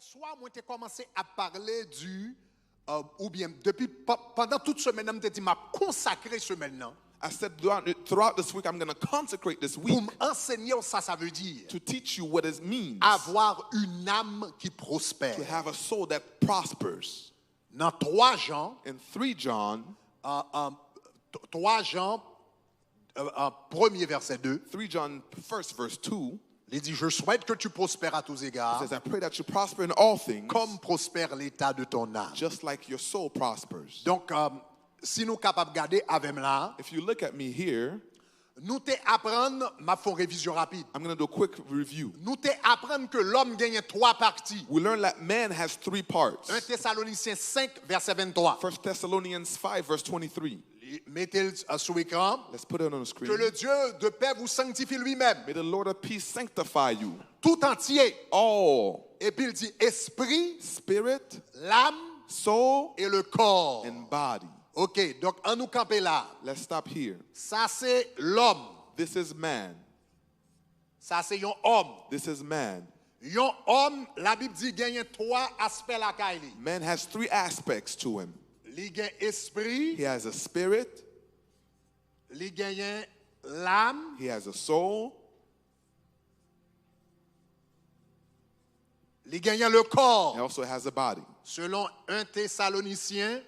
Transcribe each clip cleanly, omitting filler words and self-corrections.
Hier soir, moi, j'ai commencé à parler du, ou bien, depuis, pendant toute semaine, je m'ai dit, m'a consacré semaine. I said throughout this week, I'm going to consecrate this week Pour m'enseigner ça veut dire to teach you what it means avoir une âme qui prospère. to have a soul that prospers. Dans 3 Jean, In 3 John, 3 Jean, premier verset 2, 3 John, first verse 2, il dit, je souhaite que tu prospères à tous it égards, says, I pray that you prosper in all things, comme prospère l'état de ton âme. just like your soul prospers. Donc, si nous sommes capables de garder avec là, If you look at me here, nous te apprendre, ma font révision rapide. I'm going to do a quick review. Nous te apprendre que l'homme gagne 3 parties. We learn that man has 3 parts. 1 Thessaloniciens 5, verset 23. 1 Thessalonians 5, verse 23. Mettez-le sur l'écran. Let's put it on the Que screen. le Dieu de paix vous sanctifie lui-même, May the Lord of peace sanctify you. tout entier. All, Et puis il dit esprit, spirit, l'âme soul, et le corps. and body. Ok, donc en nous camper là. Let's stop here. Ça c'est l'homme. This is man. Ça c'est un homme. This is man. Un homme, la Bible dit gagne 3 aspects la kaili. Man has 3 aspects to him. Il gagne esprit, He has a spirit, il gagne l'âme, he has a soul, il gagne le corps. he also has a body. Selon 1 Thessaloniciens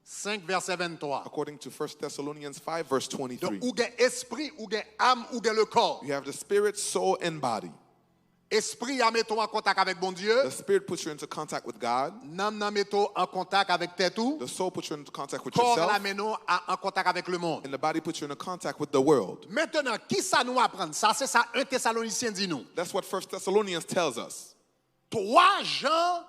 5, verset 23. According to 1 Thessalonians 5, verse 23. Donc, ou gagne esprit, ou gagne âme, ou gagne le corps. You have the spirit, soul, and body. Esprit a metto en contact avec bon Dieu. The spirit puts you into contact with God. Nam nan metto en contact avec tête tout. The soul puts you into contact with Corps yourself. la menon en contact avec le monde. And the body puts you into contact with the world. Maintenant, qui ça nous apprend? Ça c'est ça 1 Thessaloniciens dit nous. That's what 1 Thessalonians tells us. 3 Jean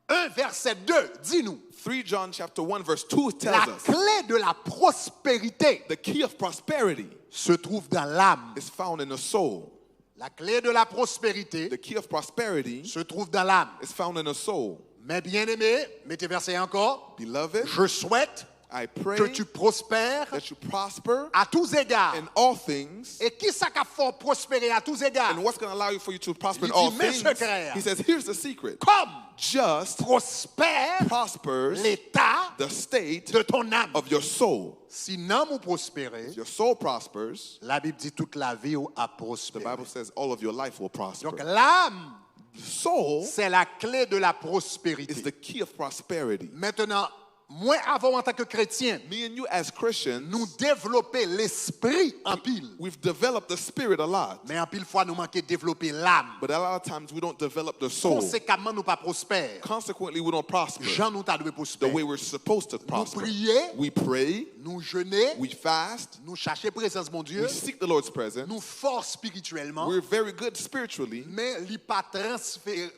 1 verset 2 dit nous. 3 John chapter 1 verse 2 tells La us clé de la prospérité the key of prosperity se trouve dans l'âme. is found in the soul. La clé de la prospérité The key of prosperity se trouve dans l'âme. is found in the soul. Mais bien aimé, mettez verset encore. Beloved, Je souhaite I pray que tu prospères that you prosper à tous égards. in all things. Et qui ça qu'a fait prospérer à tous égards? And what's going to allow you for you to prosper in Il all dit, mais things? secret. He says, here's the secret. Comme Just prospère prospers l'état the state de ton âme. of your soul. Si l'âme ou prospérer, Your soul prospers. la Bible dit toute la vie ou a The prospéré. Bible says all of your life will prosper. Donc l'âme, The soul c'est la clé de la is prospérité. the key of prosperity. Maintenant, moi avant en tant que chrétien, Me and you as Christians, nous développer l'esprit en pile. we've developed the spirit a lot. Mais en pile fois, nous manquons de développer l'âme. But a lot of times we don't develop the soul. Conséquemment, nous pas prospères. Consequently, we don't prosper Jean nous t'a dû the prospérer. way we're supposed to Nous prosper. prier, We pray, nous jeûner, we fast, nous chercher présence mon Dieu, we seek the Lord's presence. nous force spirituellement. We're very good spiritually, Mais li pas transférer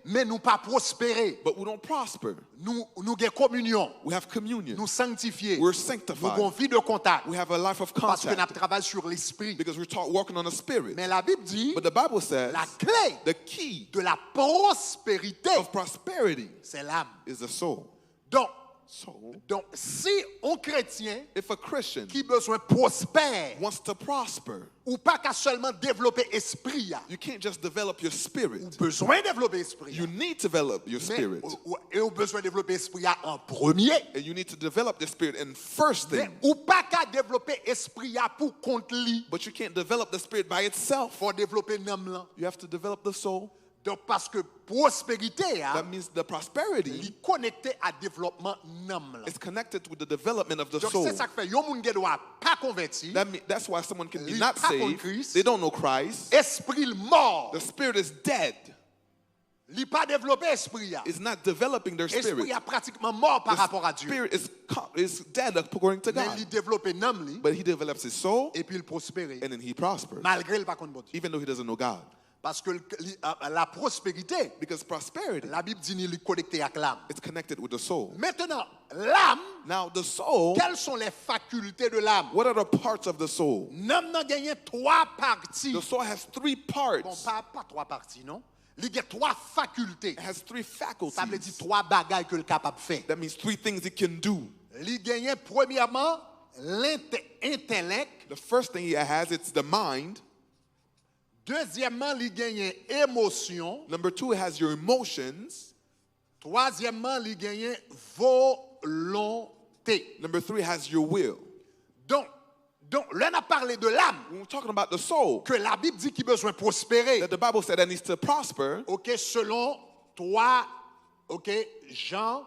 mais nous pas prospérer. but we don't prosper. Nous gain communion, We have communion. nous sanctifier. We're Nous sanctified. avons vie de contact We have a life of parce que nous contact travaillons sur l'esprit. because we're working on the spirit. Mais la Bible dit But the Bible says la clé the key de la prospérité, of prosperity c'est l'âme. is the soul. Donc si un chrétien If a Christian qui besoin prospère wants to prosper, ou pas qu'à seulement développer esprit, you can't just develop your spirit. besoin développer esprit. You need to develop your spirit. Et ou besoin développer esprit en premier. And you need to develop the spirit in first Mais thing. ou pas qu'à développer esprit pour compte li. But you can't develop the spirit by itself. Faut développer l'âme là. You have to develop the soul. Donc parce que prospérité That means the prosperity li connecté à développement l'âme là. is connected with the development of the Donc soul. c'est ça que fait yon moun gen doit pas converti. That's why someone can be Li not pa kon saved. Christ. They don't know Christ. Esprit mort. The spirit is dead. Li pas développer esprit ya. It's not developing their Esprit spirit. a pratiquement mort par rapport à The Dieu. spirit is dead according to Mais God. li développer l'âme li But he develops his soul et puis il prospère and then he prospers. malgré le pas connaître bon Dieu. Even though he doesn't know God. Parce que la prospérité, Because prosperity la Bible dit ni li connecté avec l'âme. is connected with the soul. Maintenant, l'âme, Now the soul, quelles sont les facultés de l'âme? what are the parts of the soul? L'âme n'a gagné 3 parties. The soul has 3 Bon, parts. pas 3 parties, non? Il y a 3 facultés. It has 3 Ça veut dire faculties. 3 bagailles que le capable de faire. That means 3 things it can do. Il gagne premièrement l'intellect. The first thing he has, it's the mind. Deuxièmement, il gagne émotion. Number 2, it has your emotions. Troisièmement, il gagne volonté. Number 3 has your will. Donc, là, on a parlé de l'âme, When we're talking about the soul, que la Bible dit qu'il a besoin de prospérer. that the Bible said that needs to prosper, OK, selon 3, OK, Jean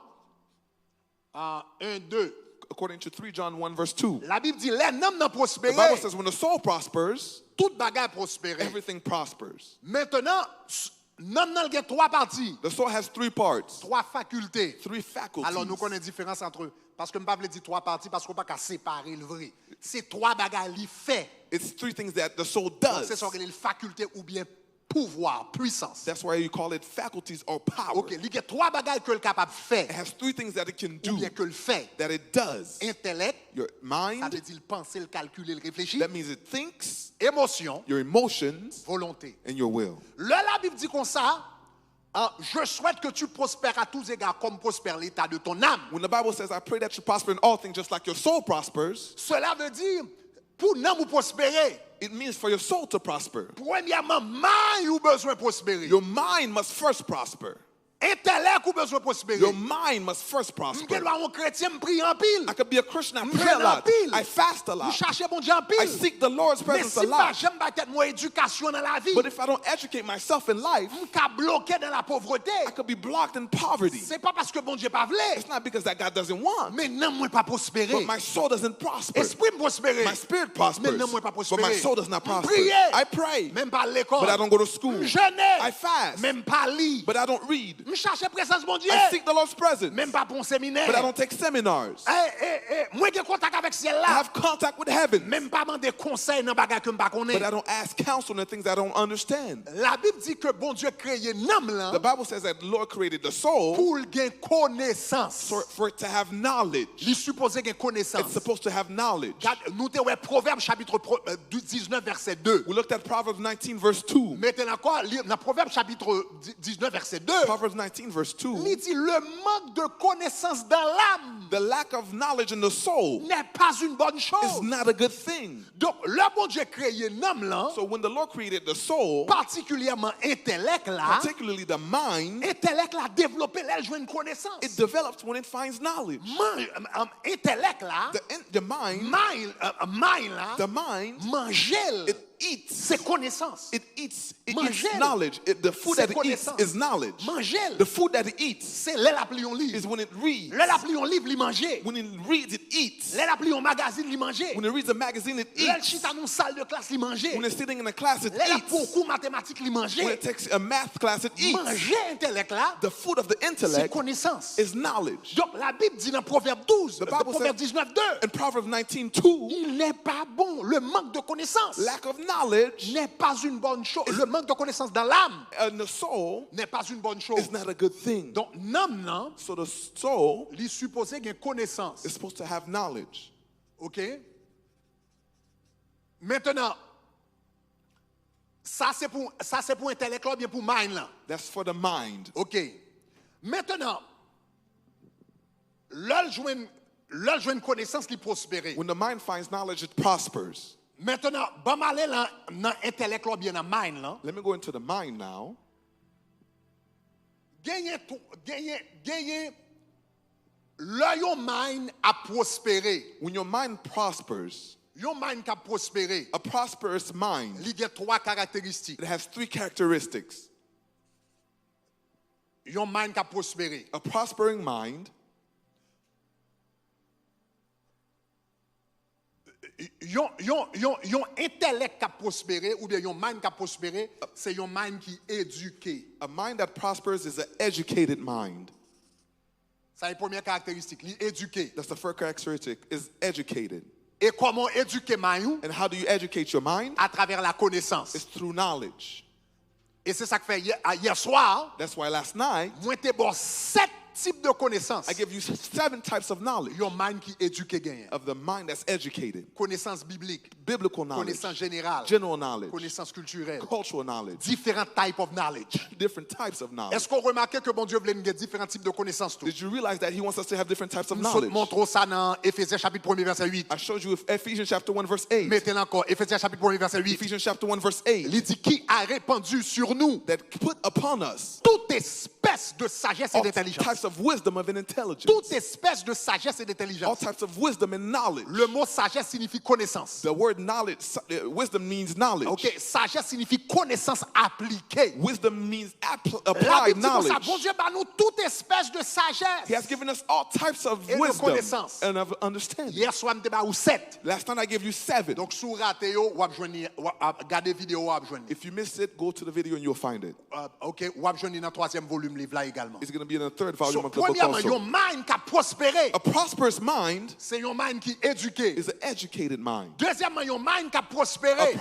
1, 2. according to 3 John 1 verse 2. La Bible dit, l'homme n'a The prospéré, Bible says when the soul prospers, toute bagarre prospéré. everything prospers. Maintenant, l'homme n'a que 3 parties, The soul has 3 parts, 3 facultés. 3 faculties. Alors, nous connaissons la différence entre eux. Parce que je ne peux pas dire 3 parties parce qu'on ne peut pas séparer le vrai. C'est 3 bagarres qu'il fait. It's 3 things that the soul Donc, c'est does. ça qu'il y a une faculté ou bien pouvoir, puissance. That's why you call it faculties or power. OK, il y a 3 bagages que le capable de It faire has 3 things that it can ou do, bien que le fait. that it does. Intellect, Your ça mind, veut dire le penser, le calculer, le réfléchir. that means it thinks, Émotion, your emotions, volonté. and your will. Là, la Bible dit comme ça, je souhaite que tu prospères à tous égards comme prospère l'état de ton âme. When the Bible says, I pray that you prosper in all things just like your soul prospers, Cela veut dire, pour l'âme ou prospérer, it means for your soul to prosper. premièrement, mind ou besoin de prospérer. Your mind must first prosper. Intellect ou besoin de prospérer. Your mind must first Je prosper. dois un chrétien, me prie en pile. I could be a Christian, I Je pray a jeûne en lot, pile. I fast a Je lot, cherche bon Dieu en I pile. seek the Lord's Mais presence si a pas, lot. j'aime pas être mon éducation dans la vie. But if I don't educate myself in life, Je suis bloqué dans la pauvreté. I could be blocked in poverty. C'est pas parce que bon Dieu pas voulu. It's not because that God doesn't want, Mais non, moi pas prospérer. but my soul doesn't prosper. Esprit me prospérer. My spirit Mais prospers, non, moi pas but prospérer. my soul does not prosper. Prier. I pray, Même pas à l'école. but I don't go to school. Jeûner. I fast, Même pas lire. but I don't read. Je cherche la présence de mon Dieu. I seek the Lord's presence, Même pas pour un séminaire. but I don't take seminars. Moi j'ai contact avec ciel I là. have contact with heaven, Même pas demander conseil dans bagage que me pas connais. but I don't ask counsel on the things I don't understand. La Bible dit que bon Dieu créé l'homme là The Bible says that the Lord created the soul pour gagner connaissance. for it to have knowledge. Il supposé gagner It's connaissance. supposed to have knowledge. Nous te ouais Proverbe chapitre 19 verset 2. We looked at Proverbs 19 verse 2. Mettez encore dans Proverbe chapitre 19 verset 2. Proverbs 19 verse 2. Il dit le manque de connaissance dans l'âme The lack of knowledge in the soul n'est pas une bonne is chose. not a good thing. Donc le bon Dieu créé l'homme là, So when the Lord created the soul, particulièrement intellect là, particularly the mind, intellect là développé là joue une connaissance. it develops when it finds knowledge. Intellect là, The mind, mind là, the mind, manger it eats. c'est connaissance. It eats Manger. knowledge. The food C'est that it eats connaissance. is knowledge. Manger The food that it eats c'est l'appli un livre. is when it reads. L'appli un livre, il manger. When it reads, it eats. L'appli un magazine, il manger. When it reads a magazine, it L'elle eats. chita dans une salle de classe, il manger. When it's sitting in a class, it L'elle a eats. beaucoup mathématiques, il When manger. it takes a math class, it eats. Manger intellect là, The food of the c'est intellect connaissance. is knowledge. Donc la Bible dit dans Proverbe 12, The Bible Proverbe says- 19, 2, In Proverbs 19:2, il n'est pas bon. Le manque de connaissance lack of knowledge n'est pas une bonne chose. Le manque de connaissance dans l'âme in the soul n'est pas une bonne chose. is not a good thing. Donc l'âme non, So the soul il est supposé qu'il y ait connaissance. is supposed to have knowledge. OK? Maintenant, ça c'est pour intellect là, bien pour mind là. That's for the mind. OK. Maintenant, là, je joue une connaissance qui prospère. When the mind finds knowledge, it prospers. Maintenant, bon aller dans intellect là, bien dans mind là. Let me go into the mind now. Gagner là yon mind a prospérer. When your mind prospers, Yon mind qui a prospéré. a prosperous mind, Il y a 3 caractéristiques. it has 3 characteristics. Yon mind qui a prospéré. A prospering mind, Yon intellect qui a prospéré ou bien yon mind qui a prospéré, c'est yon mind qui est éduqué. a mind that prospers is an educated mind. Ça c'est la première caractéristique, il est éduqué. That's the first characteristic, is educated. Et comment éduquer mind? And how do you educate your mind? À travers la connaissance. It's through knowledge. Et c'est ça que fait hier soir, That's why last night, moi t'ai bon 7 types de connaissances. I give you 7 types of knowledge. Yon mind qui éduqué gagne. Of the mind that's educated. Connaissance biblique. Biblical knowledge. Connaissance générale. General knowledge. Connaissance culturelle. Cultural knowledge. Different types of knowledge. Different types of knowledge. Est-ce qu'on remarque que bon Dieu voulait nous donner différents types de connaissances tout? Did you realize that he wants us to have different types of Nous knowledge? montrons ça dans Éphésiens chapitre 1 verset 8. I showed you Ephesians chapter 1 verse 8. Mettez-le encore, Éphésiens chapitre 1 verset 8. Ephesians chapter 1 verse 8. Il dit qui a répandu sur nous That put upon us toute espèce de sagesse et all d'intelligence. types of wisdom and intelligence. Toute espèce de sagesse et All d'intelligence. types of wisdom and knowledge. Le mot sagesse signifie connaissance. The word knowledge, wisdom means knowledge. Ok, sagesse signifie connaissance appliquée. Wisdom means La applied Bible dit comme ça, knowledge. bon Dieu bat nous toute espèce de He sagesse. has given us all types of Et de wisdom connaissance. and of understanding. Hier soir, je ba ou 7. Last night I gave you 7. Donc, sous rate yo, ou ap jwenni, gade vidéo ou ap jwenni. If you missed it, go to the video and you'll find it. Ok, ou ap jwenni dans 3e volume livre là également. It's going to be in the 3rd volume So, of the book premièrement, also. yon mind qui a prospéré, A prosperous mind c'est yon mind qui éduqué. is an educated mind. Deuxièmement, yon mind qui a A prospéré,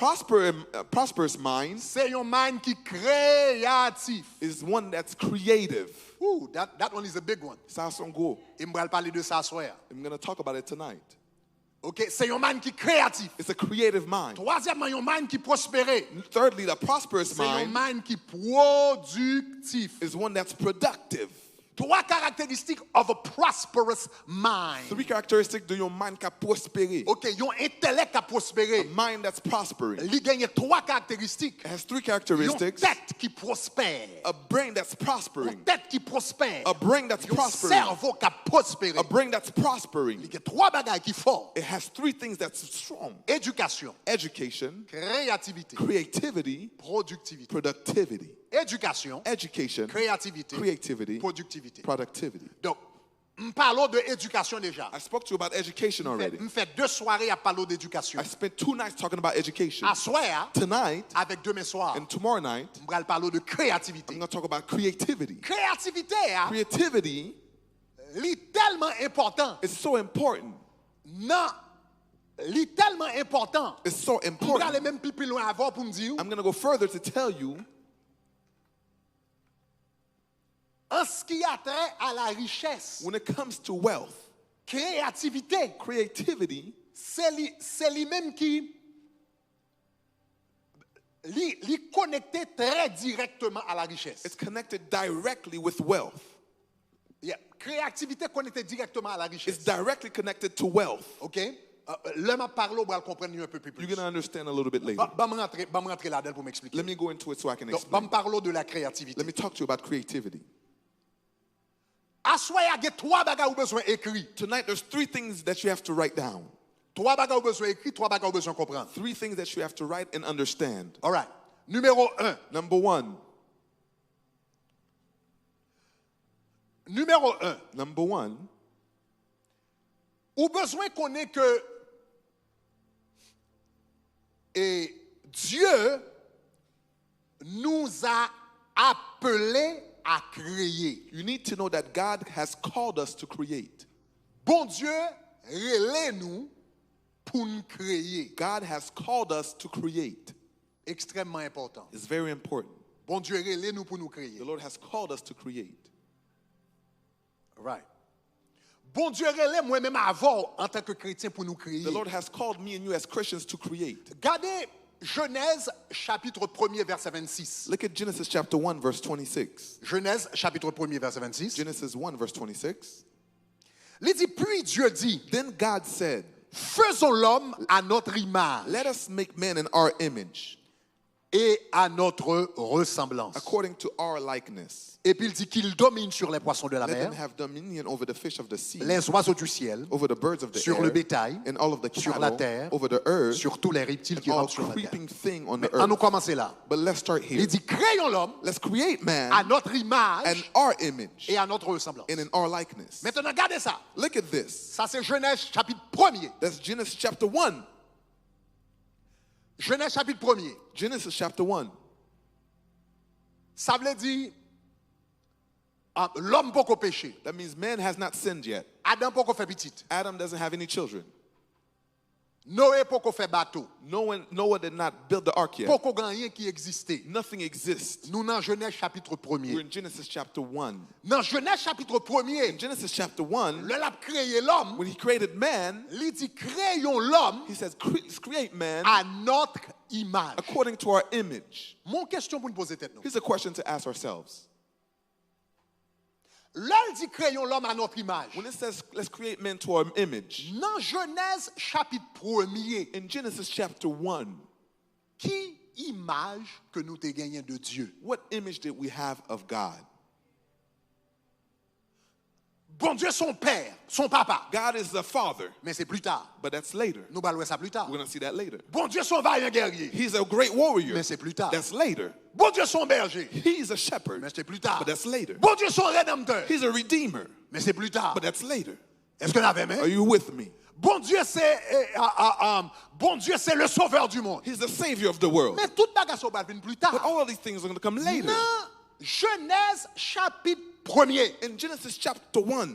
prosperous mind c'est yon mind qui créatif. is one that's creative. Ooh, that one is a big one. Ça, son go. Et m'bral parler de ça soir. I'm going to talk about it tonight. Ok, c'est yon mind qui créatif. It's a creative mind. Troisièmement, yon mind qui prospéré, Thirdly, the prosperous c'est yon mind mind qui productif. is one that's productive. 3 caractéristiques of a prosperous mind. 3 characteristics de yon mind qui a prospéré. Ok, yon intellect a prospéré. A mind that's prospering. Li gagne 3 caractéristiques. It has 3 Yon characteristics. tête qui prospère. A brain that's Yon prospering. tête qui prospère. A brain that's Yon prospering. cerveau qui a prospéré. A brain that's prospering. Li gagne 3 bagages qui fort. It has 3 things that's strong. Éducation, Education, créativité, creativity, productivité. productivity. Éducation, Education, créativité, creativity, productivité. productivity. Donc, nous parlons de éducation déjà. I spoke to you about education already. Nous fait 2 soirées à parler d'éducation. I spent 2 nights talking about education. À soir, Tonight avec demain soir, and tomorrow night, nous allons parler de créativité. I'm going to talk about creativity. Créativité, hein, Creativity li tellement important. is so important. Non, li tellement important. It's so Nous allons important. même plus loin avant pour me dire, I'm going to go further to tell you en ce qui a trait à la richesse, when it comes to wealth, créativité, creativity c'est lui-même qui li connecté très directement à la richesse. it's connected directly with wealth. Yeah. Créativité connectée directement à la richesse. It's directly connected to wealth. OK? L'homme a parlé, on va le comprendre un peu plus. You're going to understand a little bit later. Ba me rentrer là-dedans pour m'expliquer. Let me go into it so I can Donc, explain. me parler de la créativité. Let me talk to you about creativity. Assoya, il y a 3 bagages ou besoin écrit. Tonight, there's 3 things that you have to write down. 3 bagages ou besoin écrit, 3 bagages ou besoin comprendre. 3 things that you have to write and understand. All right. Numéro 1. Number 1. Numéro 1. Number 1. Ou besoin qu'on ait que et Dieu nous a appelés à créer. You need to know that God has called us to create. Bon Dieu, relève nous pour nous créer. God has called us to create. Extrêmement important. It's very important. Bon Dieu, relève nous pour nous créer. The Lord has called us to create. Right. Bon Dieu, relève moi-même avant en tant que chrétien pour nous créer. The Lord has called me and you as Christians to create. Regardez Genèse chapitre 1er verset 26. Look at Genesis chapter 1 verse 26. Genèse chapitre 1er verset 26. Genesis 1 verse 26. Il dit, puis Dieu dit, Then God said, faisons l'homme à notre image let us make man in our image, et à notre ressemblance. according to our likeness. Et puis il dit qu'il domine sur les poissons de la Let them mer, have dominion over the fish of the sea, les oiseaux du ciel, over the birds of the sur air, le bétail, and all of the sur la cattle, terre, over the earth, sur tous les reptiles qui all rampent sur la terre. creeping thing on Mais the on nous earth. commencer là. But let's start here. Il dit, créons l'homme Let's create à man notre and image our image et à notre ressemblance. and in our likeness. Maintenant, regardez ça. Look at this. Ça, c'est Genèse chapitre 1er. That's Genesis chapter 1. Genèse chapitre 1er. Genesis chapter 1. Ça veut dire, l'homme peut pécher. That means man has not sinned yet. Adam peut faire petit. Adam doesn't have any children. Noé poko fait bateau. Noah did not build the ark yet. Poko gan rien qui existait. Nothing exists. Nous dans Genèse chapitre We're 1er. in Genesis chapter 1. Dans Genèse chapitre 1er, In Genesis chapter 1, le l'a créé l'homme, when he created man, il dit créons l'homme he says, create man à notre image. according to our image. Mon question pour nous poser tête nous. Here's a question to ask ourselves. Là, il dit créons l'homme à notre image. When it says, let's create man to our image, Dans Genèse chapitre 1er, in Genesis chapter 1, qui image que nous t'ai gagné de Dieu? what image did we have of God? Bon Dieu, son père, son papa. God is the father, Mais c'est plus tard. but that's later. Nous allons voir ça plus tard. We're going to see that later. Bon Dieu, son vaillant guerrier. He's a great warrior. Mais c'est plus tard. That's later. Bon Dieu, son berger. He's a shepherd. Mais c'est plus tard. But that's later. Bon Dieu, son rédempteur. He's a redeemer. Mais c'est plus tard. But that's later. Est-ce que vous avez Are you with me? Bon Dieu, c'est le sauveur du monde. He's the savior of the world. Mais toute bagarre va venir plus tard. But all of these things are going to come later. Dans Genèse chapitre 1er, In Genesis chapter 1,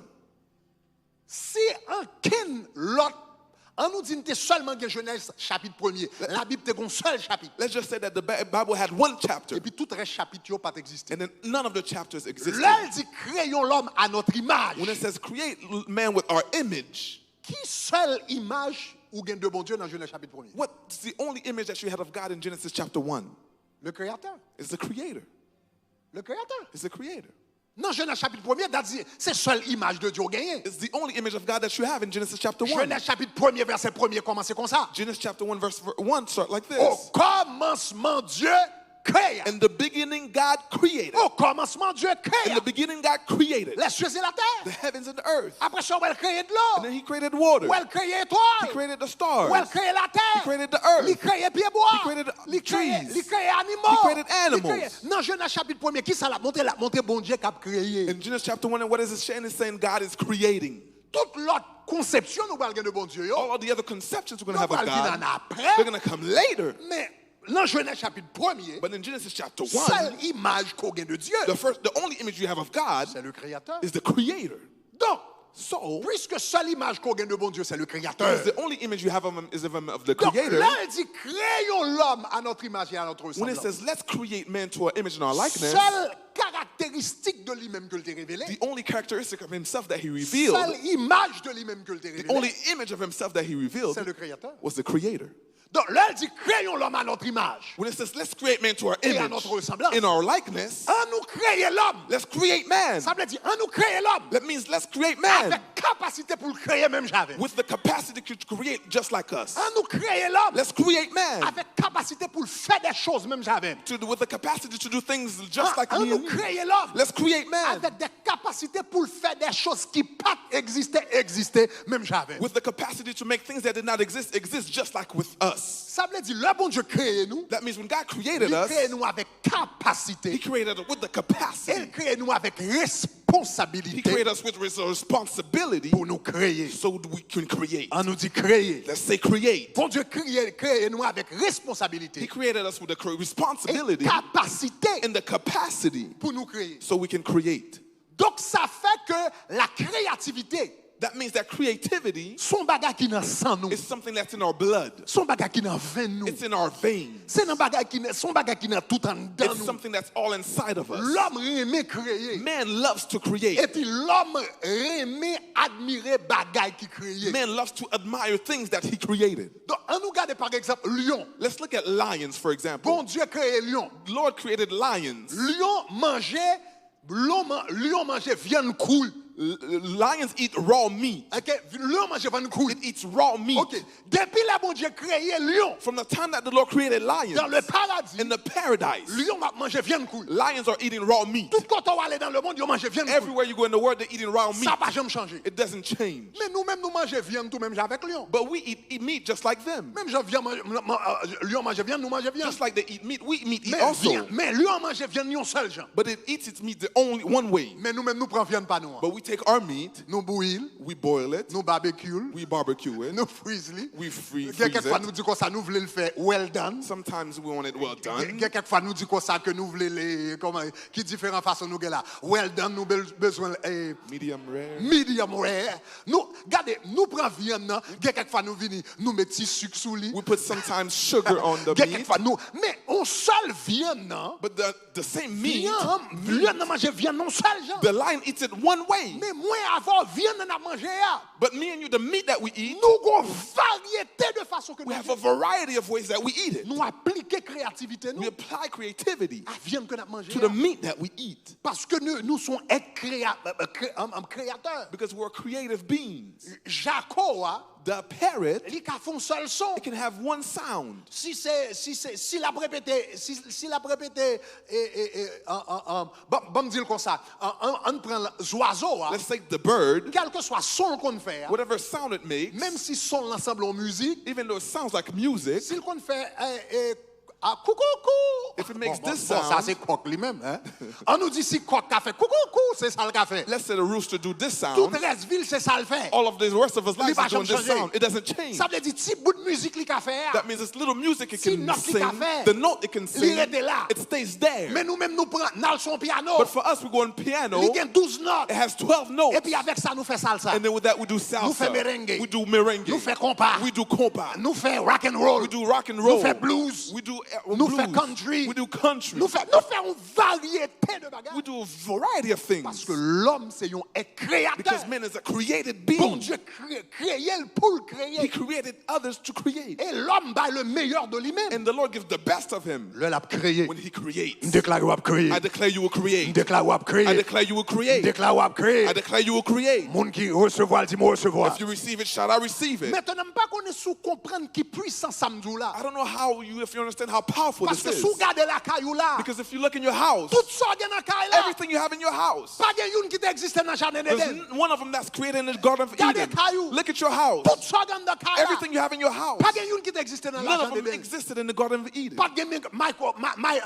si un ken l'autre, on nous dit que seulement que Genèse chapitre 1er, la Bible est un seul chapitre. let's just say that the Bible had one chapter, Et puis tout reste chapitre n'a pas existé. and then none of the chapters existed. Là, il dit créons l'homme à notre image. When it says create man with our image, Qui seule image ou gain de bon Dieu dans Genèse chapitre 1er? what's the only image that you had of God in Genesis chapter 1? Le créateur. It's the creator. Le créateur. It's the creator. Dans Genèse chapitre 1er, c'est seule image de Dieu gagné. It's the only image of God that you have in Genesis chapter 1. Genèse chapitre 1er, verset 1er, commence comme ça. Genesis chapter 1, verse 1 start like this. Au commencement, Dieu crée. In the beginning, God created. Au commencement, Dieu crée. In the beginning, God created Les cieux et la the terre. heavens and the earth. Après ça, on va créer de And l'eau. then he created water. On va créer He étoile. created the stars. On va créer la He terre. created the earth. Il crée pieds bois. He created Il crée trees. animaux. He created animals. Dans Genèse chapitre 1er, qui ça l'a montré bon Dieu qui a créé? In Genesis chapter 1, and what is it saying? It's saying God is creating. Toute l'autre conception nous parlons de bon Dieu. All of the other conceptions we're going to Nous have of parlons God, après. they're going to come later. Mais dans Genèse chapitre 1er, But in Genesis chapter 1, seule image qu'on gagne de Dieu, the only image you have of God c'est le créateur. is the creator. Donc, So, puisque seule image qu'on gagne de bon Dieu, c'est le because créateur. the only image you have of him is of the Donc creator. là, il dit, créons l'homme à notre image et à notre When it ressemblance. says, let's create man to our image and our likeness, Seule caractéristique de lui-même que le t'est révélé. the only characteristic of himself that he revealed, Seule image de lui-même que le t'est the révélé. only image of himself that he revealed C'est le créateur. was the creator. Donc là, il dit, créons l'homme à notre image. When it says, let's create man to our Et à image, notre ressemblance. in our likeness, En nous créer l'homme. let's create man. Ça veut dire, en nous créer l'homme. That means let's create man Avec capacité pour le créer même j'avais. with the capacity to create just like us. En nous créer l'homme. Let's create man Avec capacité pour faire des choses même j'avais. with the capacity to do things just like En me nous and you. créer l'homme. Let's create man Avec des capacités pour faire des choses qui pas exister même j'avais. with the capacity to make things that did not exist just like with us. Ça veut dire, le bon Dieu crée nous. That means when God created Il us, crée nous avec He capacité. created us with the Il capacity. crée nous avec He responsabilité created us with responsibility pour nous créer. so we can create. On nous dit créer. Let's say create. Bon Dieu crée nous avec He responsabilité created us with the et responsibility capacité and the capacity pour nous créer. so we can create. Donc ça fait que la créativité, That means that creativity son bagage qui dans sang nous, is something that's in our blood. son bagage qui dans veine nous, It's in our veins. c'est un bagage qui son bagage qui dans tout en dedans It's nous. something that's all inside of us. L'homme aimait créer. Man loves to create. Et puis l'homme aimait admirer bagage qui créait. Man loves to admire things that he created. Donc on nous regarde par exemple lion. Let's look at lions, for example. Bon Dieu créé lion. The Lord created lions. Lion mangeait viande cool. Lions eat raw meat. OK, lion mangeait viande cool. It eats raw meat. OK, depuis la bon Dieu créé lion From the time that the Lord created lions, dans le paradis, in the paradise, lion va manger viande cool. lions are eating raw meat. Tout quand on va aller dans le monde, ils mangent viande cool. Everywhere you go in the world, they're eating raw meat. Ça va jamais changer. It doesn't change. Mais nous-mêmes nous mangeons viande tout même avec lion. But we eat meat just like them. Même lion mange viande, nous mangeons viande. Just like they eat meat, we eat meat Mais also. mais lion mange viande lion seul gens. But it eats its meat the only one way. Mais nous-mêmes nous prenons viande pas nous. But we take our meat, nous bouillir, we boil it, nous barbecue, we barbecue it, nous freeze. we freeze Quelquefois it. nous dit comme ça nous voulons le faire well done. Sometimes we want it well done. Quelquefois nous dit comme ça que nous voulons les comment qui différentes façons nous là. Well done nous besoin Medium rare. medium rare. Nous regardez, nous prenons viande, quelquefois nous venons nous mettons petit sucre sous lui. We put sometimes sugar on the meat. Quelquefois nous mais on seul viande non. But the same meat, Viande manger viande non seul genre. the lion eats it one way. Mais moi avant viande n'a manger ya. But me and you, the meat that we eat, Nous avons variété de façon que we nous have a variety of ways that we eat it. nous appliquer créativité We nous apply creativity à viande que nous manger. to the meat that we eat. Parce que nous sommes créateurs. Because we're creative beings. Jaco, The parrot, il a fait un seul son. it can have one sound. Si la répété, bon me dire comme ça, on prend l'oiseau, Let's take the bird, quel que soit son qu'on fait, whatever sound it makes, même si son l'ensemble en musique, even though it sounds like music, s'il qu'on fait coucou. if it makes this Bon, ça sound, c'est coq lui-même. Hein? On nous dit si coq a fait coucou, c'est ça le café. let's say the rooster do this Tout sound, le reste ville c'est ça le fait. all of the rest of us lives va is doing this changer. sound. It doesn't change. Ça veut dire petit bout de musique li ka fait. That means this little music it Si can note li sing, ka fait, the note it can sing, rete là. it stays there. Mais nous-mêmes nous prenons dans son piano. But for us, we go on piano, Il y a 12 notes. it has 12 notes. Et puis avec ça nous fait salsa. And then with that, we do salsa. Nous fait merengue. We do merengue. Nous fait compas. We do compa. Nous fait rock and roll. We do rock and roll. Nous fait blues. We do Nous blues. fait country. We do country. Nous fait une variété de bagages. We do a variety of things. Parce que l'homme c'est un créateur. Because man is a created Bon being. Dieu créé pour le He créer. created others to create. Et l'homme bat le meilleur de lui-même. And the Lord gives the best of him Le l'a créé. when he creates. Déclare ou créer. I declare you will create. Déclare ou I créer. declare you will create. Déclare ou créer. I declare you will create. Moun qui recevoir, dis moi recevoir. If you receive it, shall I receive it? Maintenant, pas qu'on est sous comprendre qui puissant samedi là. I don't know how you, if you understand how powerful Parce this que is. sous garder la caillou là, Because if you look in your house, tout ça qui est dans la caillou là, everything you have in your house, pas de une qui existe dans le jardin there's d'Éden. one of them that's created in the Garden of Regardez Eden. caillou. Look at your house. Tout ça qui est dans la caillou là, Everything you have in your house, pas de une qui existe dans le none of jardin them d'Éden. existed in the Garden of Eden. Pas de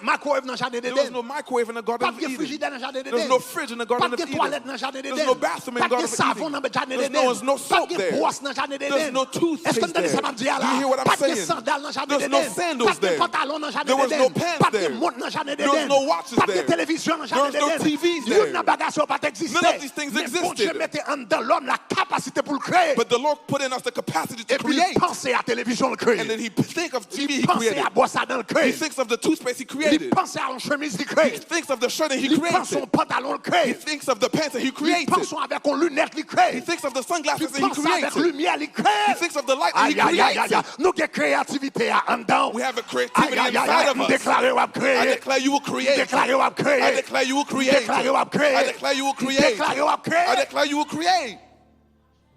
microwave dans le jardin There was d'Éden. no microwave in the Garden Pas of de Eden. frigidaire dans le jardin There was d'Éden. no fridge in the Garden Pas of de toilette Eden. dans le jardin There's d'Éden. no bathroom in the Pas Garden de of savon dans Eden. le jardin There's d'Éden. no Pas soap de there. brosse dans le jardin There's d'Éden. no Est-ce que toothpaste vous entendez ça there. me dire Do you là? hear what I'm Pas de saying? sandales dans le jardin There's no d'Éden. sandals Pas de there. pantalons dans le jardin There was d'Éden. no pants Pas de there. montre dans le jardin There was d'Éden. no watches Pas de there. télévision dans le jardin There was no d'Éden. TVs Il y there. a bagage pas existé. None of these things Mais bon Dieu existed. mettait en dans l'homme la capacité pour le créer. But the Lord put in us the capacity to Et puis create. il pensait à la télévision le créer. And then he think of TV Il he pensait created. à boire ça dans le He créer. thinks of the toothpaste he Il created. pensait à une chemise il He crée. thinks of the shirt that he Il pense son created. pantalon le He crée. thinks of the pants that he Il created. pense avec une lunette il He crée. thinks of the Il sunglasses that he pense avec created. lumière il He crée. thinks of the light that he Aïe, aïe, aïe, aïe, created. aïe. Nous avons créativité en dedans. We have a Aïe, creativity aïe, aïe, inside aïe. of us. Déclaré ou I créer. declare you will create. Déclaré ou I créer. declare you will create. Déclaré ou créer. I declare you will create. Déclaré ou I créer. declare you will create.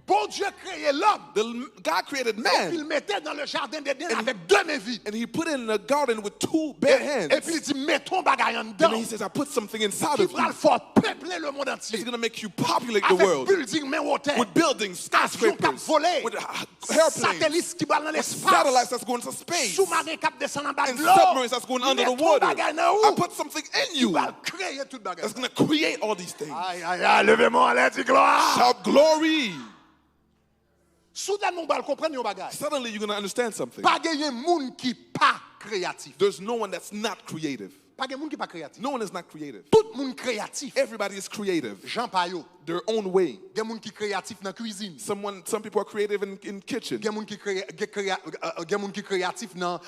Bon Dieu créé l'homme. God created Il man, mettait dans le jardin d'Éden avec deux mains vides. and he put it in a garden with two bare hands. Et puis il dit, mettons bagaille en And dedans. then he says, I put something inside Qui of va le you. faire peupler le monde It's entier. going to make you populate the Avec world building, mais hôtel. with buildings, Avion cap skyscrapers, volé. with airplanes, Satellite qui va dans with l'espace. satellites that's going to space, Sous-marin cap descend en bas and de l'eau. submarines that's going under the Mettons water. bagaille dans I où? put something in Il you va créer toute bagaille. that's going to create all these things. Aïe, aïe, aïe, levez-moi à l'air, dis gloire. Shout glory. Soudainement, on va comprendre une bagaille. Suddenly you're going to understand something. Pas gagner monde qui pas créatif. There's no one that's not creative. Pas gagner monde qui pas créatif. No one is not creative. Tout monde créatif. Everybody is creative. Jean Payot. Their own way. Gagner monde qui créatif dans cuisine. Some people are creative in kitchen. Gagner monde qui créatif dans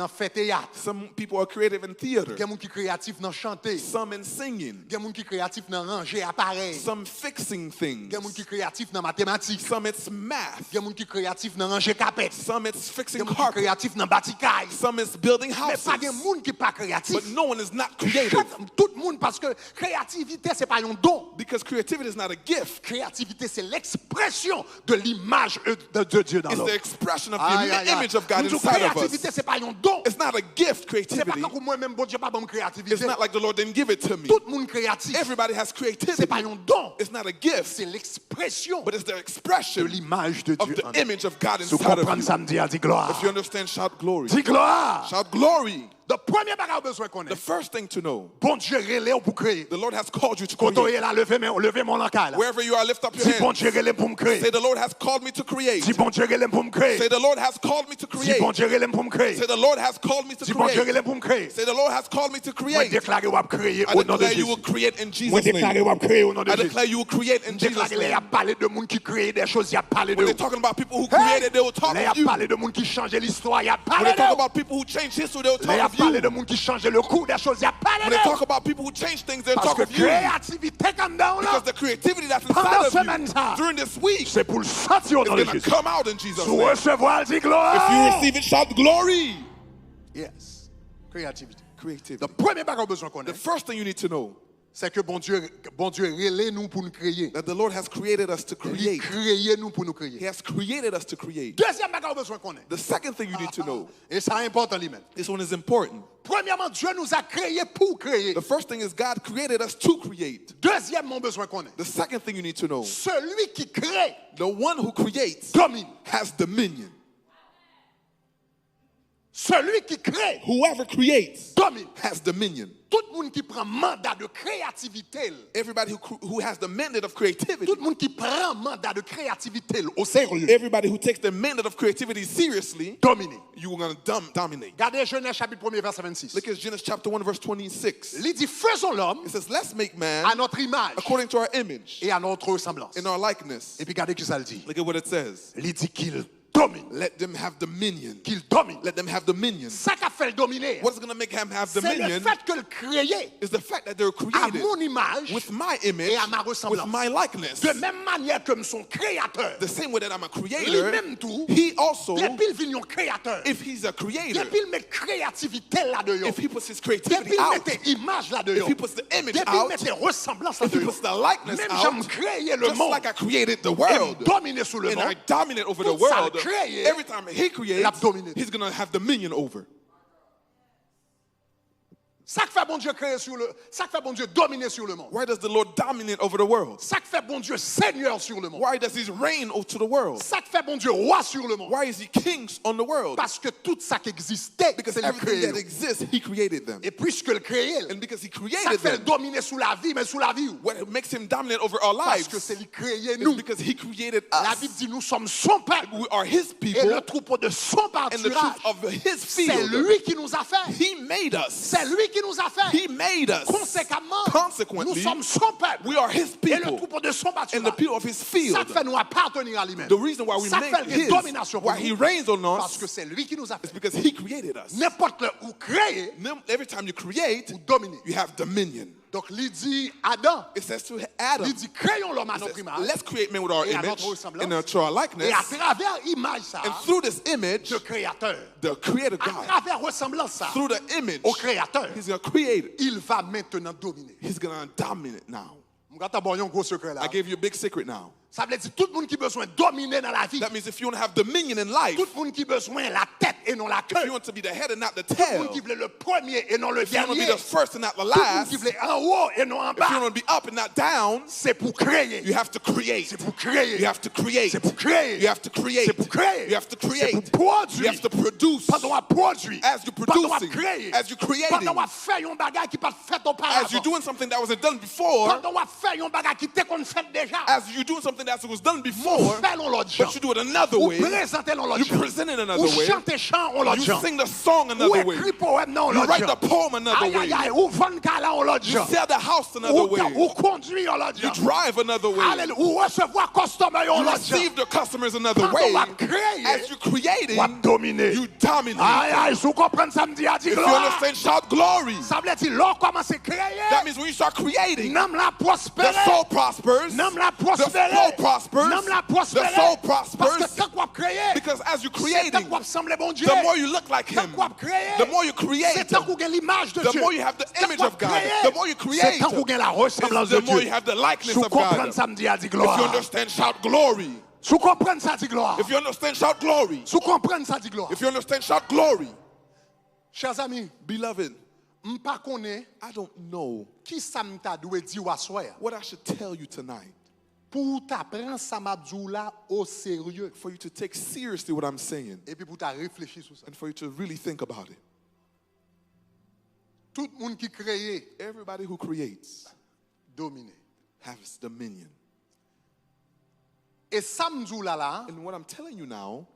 fait théâtre. Some people are creative in theater. Gagner monde qui créatif dans chanter. Some in singing. Gagner monde qui créatif dans ranger appareil. Some fixing things. Gagner monde qui créatif dans mathématiques. Some it's math. Gagner monde qui créatif dans ranger carpet. Some it's fixing Gagner monde qui carpet. créatif dans bâtikaille. Some it's building Mais houses. pas gagner monde qui pas créatif. But no one is not creative. Tout le monde parce que créativité c'est pas un don. Because creativity is not a gift. Créativité, c'est l'expression de l'image de Dieu dans It's l'homme. the expression of Aïe, the aïe, aïe. image of God Nous disons, inside of créativité, us. c'est pas un don. It's not a gift, C'est pas creativity. comme moi-même, bon Dieu, pas bon It's créativité. not like the Lord didn't give it to me. Tout le monde créatif. Everybody has C'est creativity. pas un don. It's not a gift, C'est l'expression but it's the de expression l'image de of Dieu. the image of God Si vous inside of comprenez you. ça, me dit, dis gloire. If you understand, shout glory. Dis gloire. Shout glory. Le premier bagage besoin qu'on ait. The first thing to know, Bon Dieu relé pour créer. the Lord has called you to Quand on create. est là, levez mon encas là. Wherever you are, lift up your Dis bon hands. Dieu relé pour me créer. Say, the Lord has called me to create. Dis bon Dieu relé pour me créer. Say, the Lord has called me to Dis create. bon Dieu relé pour me créer. Say, the Lord has called me to Dis bon Dieu create. relé pour me créer. Say, the Lord has called me to Moi create. déclarer ou créer I au nom de declare you Jésus. will create in Moi Jesus' déclarer name. ou créer au nom de I Jésus. declare you will create in Jesus' Déclarer il y a name. parlé de monde qui crée des choses, il y a parlé de When they're talking about people who created, they will talk il y a of you. parlé de monde qui change l'histoire, il y a When parlé they talk de about people who change history, they will il y a talk of parlé you. de monde qui change le cours des choses, il y a parlé When they de talk about people who change things, they'll parce talk que of you. créativité comme dans là, Because the creativity that's pendant inside semaine of ça, you during this week c'est pour le sentir au is nom de going to Jésus. come out in Jesus' Sous name. recevoir dit If you gloire. receive it, shout glory. Yes. Créativité. Creativity. Le premier bagage besoin qu'on The ait, first thing you need to know, c'est que bon Dieu relève nous pour nous créer. that the Lord has created us to Il create. crée nous pour nous He créer. has created us to create. Deuxième bagage besoin qu'on ait. The second thing you need to know, Et ça important lui-même. this one is important. Premièrement, Dieu nous a créés pour créer. The first thing is God created us to create. Deuxièmement, besoin qu'on ait. The second thing you need to know, Celui qui crée the one who creates domine. has dominion. Celui qui crée Whoever creates domine. has dominion. Tout le monde qui prend mandat de créativité, Everybody who has the mandate of creativity, tout le monde qui prend mandat de créativité au sérieux, everybody who takes the mandate of creativity seriously, dominer. you are going to dominate. Regardez Genèse chapitre 1 verset 26. Look at Genesis chapter 1 verse 26. Il dit faisons l'homme It says, let's make man à notre image according to our image, et à notre ressemblance. in our likeness. Et puis regardez qui ça le dit. Look at what it says. Il dit qu'il domine. Let them have dominion. Qu'il domine. Let them have dominion. Ça qu'a fait le dominer, What's going to make him have c'est le dominion fait que le créé is the fact that they're à created mon image with my image, et à ma with ressemblance. my likeness. De même manière que son créateur, The same way that I'm a creator, lui-même tout, he also, depuis le vignon créateur, if he's a creator, depuis il met créativité là-dedans, if he puts his depuis creativity il out, met image là-dedans, if he puts the image depuis il out, met ressemblance if he là-dedans, puts the likeness même out, j'aime créer le just monde like I created the et world, dominer sur le and I monde, dominate over the tout ça world, créé, every time he creates, he's going to have dominion over. ça que fait bon Dieu créer sur le, ça que fait bon Dieu dominer sur le monde, Why does the Lord dominate over the world? ça que fait bon Dieu Seigneur sur le monde, Why does he reign to the world? ça que fait bon Dieu roi sur le monde, Why is he king on the world? parce que tout ça qui existait, Because c'est le everything créé. that exists, he created them. Et puisque le créé, And because he ça created fait le them, dominer sous la vie, mais sous la vie, what makes him dominate over our parce lives que c'est lui créé is nous. because he created La us. Bible dit nous sommes son peuple We are his et people, le troupeau de son and the pâturage. truth of his C'est field. lui qui nous a fait. He made us. C'est lui qui nous a fait. He made us. Conséquemment, nous Consequently, sommes son peuple we are his et le people troupeau de son and the pâturage. people of his Ça field. fait nous appartenir à lui-même. The reason why we Ça made fait his, domination pour why he nous. reigns on Parce us, que c'est lui qui nous a is fait. because he created us. N'importe le où créer Every time you create, ou dominer. you have dominion. Donc il dit Adam, It says to Adam, il dit créons l'homme à it notre says, image. let's create man with our Et à image notre ressemblance. and to our Et likeness. à travers image ça, And through this image, le créateur, the creator à God, travers ressemblance ça, through the image, au créateur, he's going to create it. il va maintenant dominer. He's going to dominate now. Je vais t'abonner un gros secret là. I gave you a big secret now. Ça veut dire tout le monde qui a besoin de dominer dans la vie. That means if you want to have dominion in life, Tout le monde qui a besoin de la tête et non la if you queue. want to be the head and not the Tout le tail, monde qui veut le premier et non le if you want to be dernier. the first and not the Tout le monde last, qui if veut en haut et non en you bas. want to be up and not down, C'est pour créer. you have to create. C'est pour créer. You have to create. C'est pour créer. You have to create. C'est pour créer. You have to C'est create. pour You produire. have to produce. Pendant à produire. As you Pendant à producing, créer. as you creating, Pendant à faire un bagage qui pas fait auparavant. as you're doing something that wasn't done before, Pendant à faire un bagage qui t'est qu'on fait déjà. as you're doing something that was done before, Fais l'autre genre. but you do it another Ou way, présenter l'autre you genre. present it another Ou way, chanter chant l'autre you genre. sing the song Ou another way, écrit poème non you l'autre write genre. the poem another Aïe way, aïe aïe. Ou vendre cala l'autre you genre. sell the house another way, Ou conduire l'autre you genre. drive another way, Alléluia. Ou recevoir customer you l'autre genre. receive the customers another Quand way. on va créer, As you're creating, on va dominer. you dominate. Aïe aïe. Si vous comprenez ça me dit à dire If you gloire. understand, shout glory. Ça veut dire l'on commence à créer. That means when you start creating, Nam la the prospérer. soul prospers, Nam la the soul prospérer. prospers, Nam la the prospérer. soul Parce que prospers, quand on créer, because as you're c'est creating, tant qu'on ressemble bon Dieu. the more you look like Him, Quand on créer, the more you create, c'est tant qu'on gagne l'image de the Dieu. more you have the Quand image on of God, créer, the more you c'est create, tant qu'on gagne la ressemblance de the more Dieu. you have the likeness Si vous of comprenez God. ça me dit à dire If you gloire. understand, shout glory. Si vous comprenez ça dit gloire. If you understand, shout glory. Si vous comprenez ça dit gloire. If you understand, shout glory. Chers amis, Beloved, m'pas connais I don't know qui ça m'ta doué dire ou assoir what I should tell you tonight pour t'apprendre ça m'a dit là au sérieux for you to take seriously what I'm saying et puis pour t'a réfléchir sur ça. and for you to really think about it. Tout le monde qui crée, Everybody who creates domine. has dominion. Et ça me dit là, And what I'm telling you now,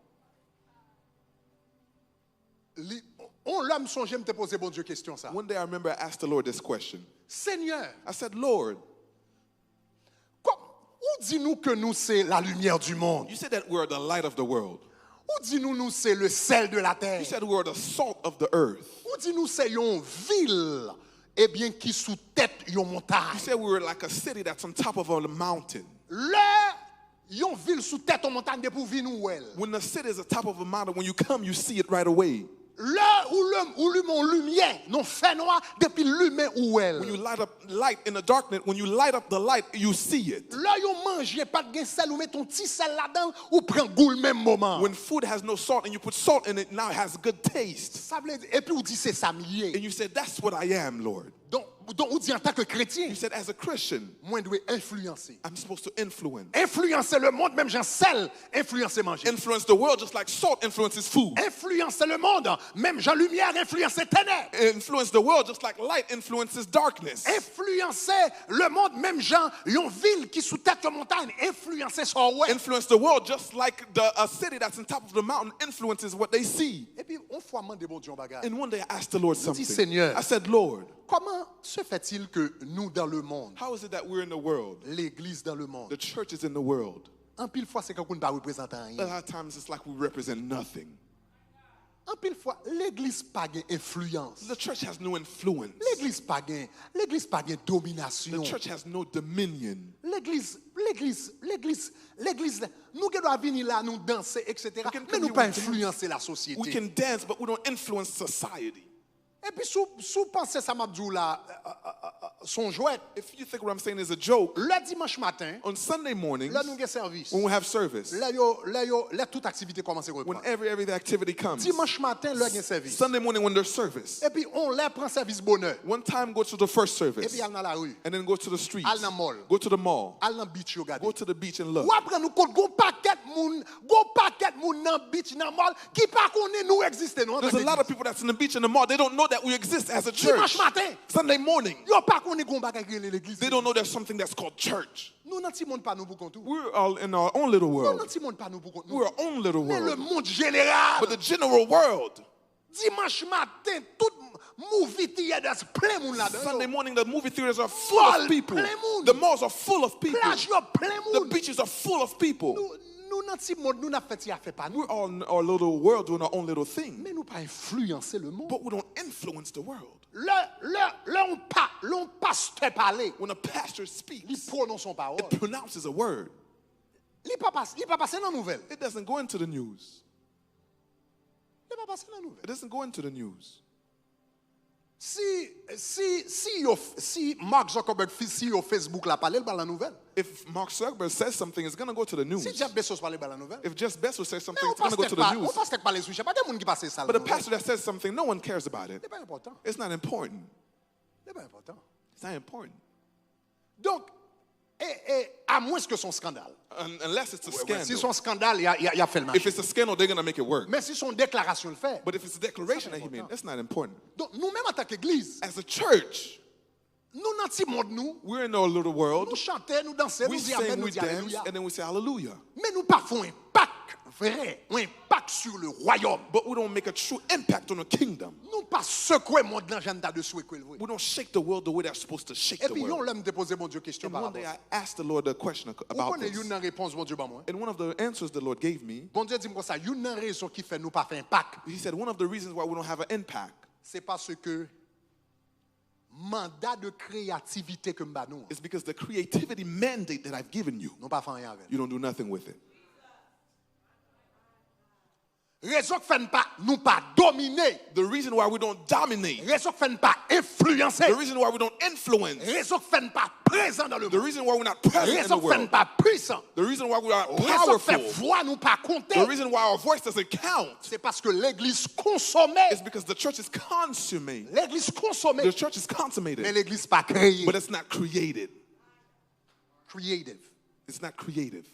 on l'homme songe me te poser bon Dieu question ça. one day I remember I asked the Lord this question. Seigneur, I said, Lord, où dis-nous que nous c'est la lumière du monde? you said that we're the light of the world. Où dis-nous nous c'est le sel de la terre? You said we're the salt of the earth. Où dis-nous c'est une ville eh bien qui sous tête une montagne? You said we were like a city that's on top of a mountain. Là, une ville sous tête en montagne dépourvue nous elle. When the city is on top of a mountain, when you come, you see it right away. Là où l'humain lumière, non fait noir depuis l'humain où elle. When you light up light in the darkness, when you light up the light, you see it. Là yon mange pas de sel ou met ton petit sel là-dedans ou prend goût le même moment. When food has no salt and you put salt in it, now it has good taste. Ça veut dire, et puis on dit c'est ça lié. And you said, that's what I am, Lord. Donc on dit en tant que chrétien, You said, as a Christian, moi dois influencer. I'm supposed to influence. Influencer le monde, même Jean sel, influencer manger. Influence the world just like salt influences food. Influencer le monde, même Jean lumière influencer ténèbres. Influence the world just like light influences darkness. Influencer le monde, même Jean, une ville qui sous tête de montagne, influencer son ouais. Influence the world just like a city that's on top of the mountain influences what they see. Et puis on fois demande bon Dieu bagage. And one day I asked the Lord something. Seigneur, I said, Lord, comment se fait-il que nous dans le monde, how is it that we're in the world? l'église dans le monde, The church is in the world. en pile fois c'est qu'on ne pas représenter A rien. lot of times it's like we represent nothing. En pile fois l'église pas gain influence. The church has no influence. L'église pas gain domination. The church has no dominion. L'église, nous qui doit venir là, nous danser, etc. We can Mais come nous here pas and dance. influencer la We société. can dance, but we don't influence society. Et puis, sous pensez ça m'a dit là, son jouet, If you think what I'm saying is a joke, le dimanche matin, on Sunday mornings, là nous avons service. when we have service, Là toute activité commence à when reprendre. every activity comes, Dimanche matin, là avons service. Sunday morning when there's service, Et puis on là prend service bonheur. one time go to the first Et service, puis al dans la rue, and then go to the streets, al dans mall, go to the mall, al dans beach yo gade. go to the beach and look. Ou après nous compte gon paquet moun dans beach dans mall qui pas connaît nous exister nous. There's a lot of people that's in the beach and the mall, they don't know that we exist as a Dimanche church. matin, Sunday morning, yo pas connaît gon bagay qui l'église. they don't know there's something that's called church. Nous nan ti monde pas nous pour compte. We're all in our own little Nous nan world. ti monde pas nous pour compte. We're our own little Mais le world. monde général, But the general world, dimanche matin, tout movie theaters plein moun là-dedans. Sunday morning, the movie theaters are full Full, of people. plein monde. The malls are full of people. Plage yo plein The moun. beaches are full of people. Nous nan ti monde, nous n'a fait ti a fait pas nous. We're all in our little world doing our own little thing. Mais nous pas influencer le monde. But we don't influence the world. L'on pasteur parler, When a pastor il speaks, prononce son parole. it pronounces a word. Il pas passer dans nouvelle. It doesn't go into the news. Il pas passer dans nouvelle. It doesn't go into the news. Si Mark Zuckerberg si yo Facebook la parler dans la nouvelle. If Mark Zuckerberg says something, it's going to go to the news. Si Jeff Bezos parler dans la nouvelle. If Jeff Bezos says something, Mais it's going to go to the on news. pasteur parler sur pas des monde qui passe ça. But a pastor that says something, no one cares about it. C'est pas important. It's not important. C'est pas important. It's not important. Donc à moins que son scandale. Unless it's a Si scandal. son scandale, il a fait le If marché. it's a scandal, they're going to make it work. Mais si son déclaration le fait. But if it's a declaration that he made, that's not important. Donc nous-mêmes en tant qu'église, As a church, nous dans petit monde nous, we're in our little world. nous chantons, nous dansons, We nous disons amen, sing, nous we disons dance, alléluia. and then we say hallelujah. Mais nous pas faisons un impact vrai, un impact sur le royaume. But we don't make a true impact on the kingdom. Nous pas secouer monde dans l'agenda de secouer le vrai. We don't shake the world the way they're supposed to shake Et the puis on world. l'aime déposer mon Dieu question And par one rapport. day I asked the Lord a question Vous about connaissez this. une réponse mon Dieu ba moi. And one of the answers the Lord gave me, Bon Dieu dit comme ça, une raison qui fait nous pas faire impact, he said, one of the reasons why we don't have an impact c'est parce que mandat de créativité que m'ba nous, is because the creativity mandate that I've given you, nous pas faire rien avec. you don't do nothing with it. Raison que fait pas nous pas dominer, The reason why we don't dominate, raison que fait pas influencer, the reason why we don't influence, raison que fait pas présent dans le the monde, reason why we're not present in the raison que fait world, pas puissant, the reason why we are raison que fait powerful, voix nous pas compter, the reason why our voice doesn't count c'est parce que l'église consommée, is because the church is consummate. l'église consommée, The church is mais consummated, l'église pas créée. but it's not created. Creative. It's not creative.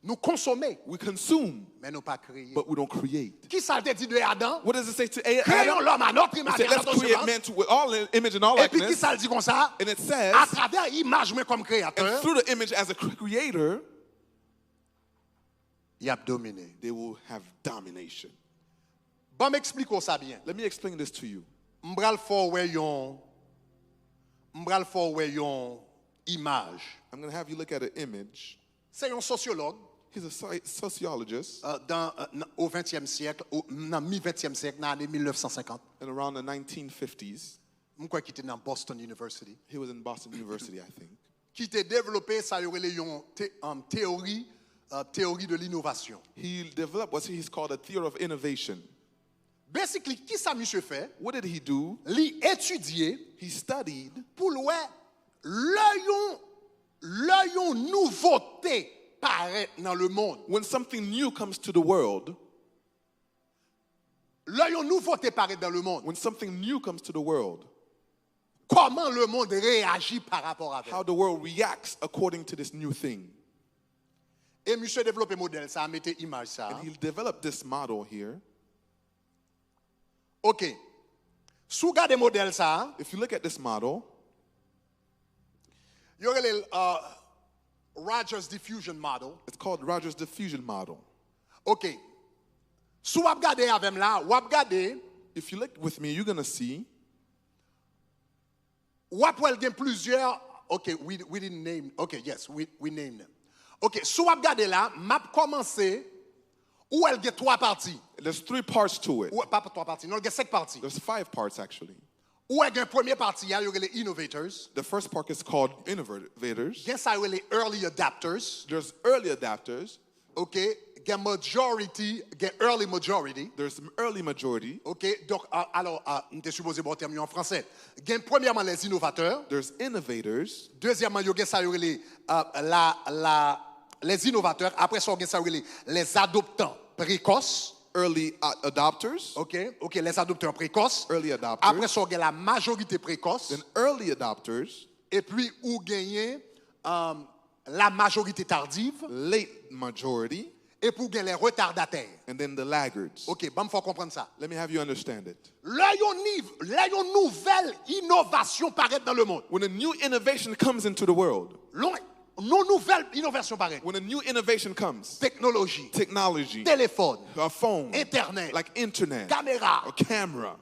Nous consommer, We consume, mais nous pas créer. but we don't create. Qui ça te dit de Adam? What does it say to Créons Adam? l'homme à notre It image said, et à let's notre create semblance. man with all image and all Et puis qui likeness. ça le dit comme ça? And it says, À travers l'image moi comme créateur, and through the image as a creator, il a dominé. they will have domination. Bon m'explique ça bien. Let me explain this to you. M'bral fort ouais yon image. I'm going to have you look at an image. C'est un sociologue He's a sociologist, au 20e siècle, dans mi-20e siècle, dans l'année 1950. and around the 1950s, Je crois qu'il était dans Boston University. he was in Boston University, I think. Qui a développé ça y aurait une théorie de l'innovation. He developed what he's called a theory of innovation. Basically, qui ça monsieur fait? What did he do? Li étudier He studied pour l'yon nouveauté paraît dans le monde. when something new comes to the world, L'yon nouveauté paraît dans le monde. when something new comes to the world, Comment le monde réagit par rapport avec? how the world reacts according to this new thing. Et monsieur développé modèle ça, mettez image ça. And he developed this model here. OK. Sous garde modèle ça, If you look at this model, il y aurait le Rogers diffusion model. it's called Rogers diffusion model. OK. Sous wap gade avec là, wap gade, If you look with me, you're going to see wap wel gen plusieurs. OK, we didn't name. OK, yes, we named them. OK, sous wap gade là, map commencé ou elle gen trois parties. there's three parts to it. Ou pas trois parties, non, elle gen cinq parties. There's 5 parts, actually. Ou elle gen première partie, il y a les innovators. The first part is called innovators. Gen ça les early adapters. There's early adapters. OK, gen majority, gen early majority. There's early majority. OK, donc alors on était supposé bon terme en français. Gen premièrement les innovateurs. There's innovators. Deuxièmement, yo gen ça les innovateurs. Après ça, gen ça les adoptants précoces. Early adopters. OK, les adopteurs précoces. Early adopters. Après ça, gen la majorité précoce. Then early adopters. Et puis, ou gagner la majorité tardive. Late majority. Et pour gagner les retardataires. And then the laggards. OK, bon, faut comprendre ça. Let me have you understand it. Là, yon nouvelle innovation paraît dans le monde. When a new innovation comes into the world, Non nouvelle innovation paraît. when a new innovation comes, Technologie, technology, téléphone, a phone, Internet, like internet, caméra, a camera,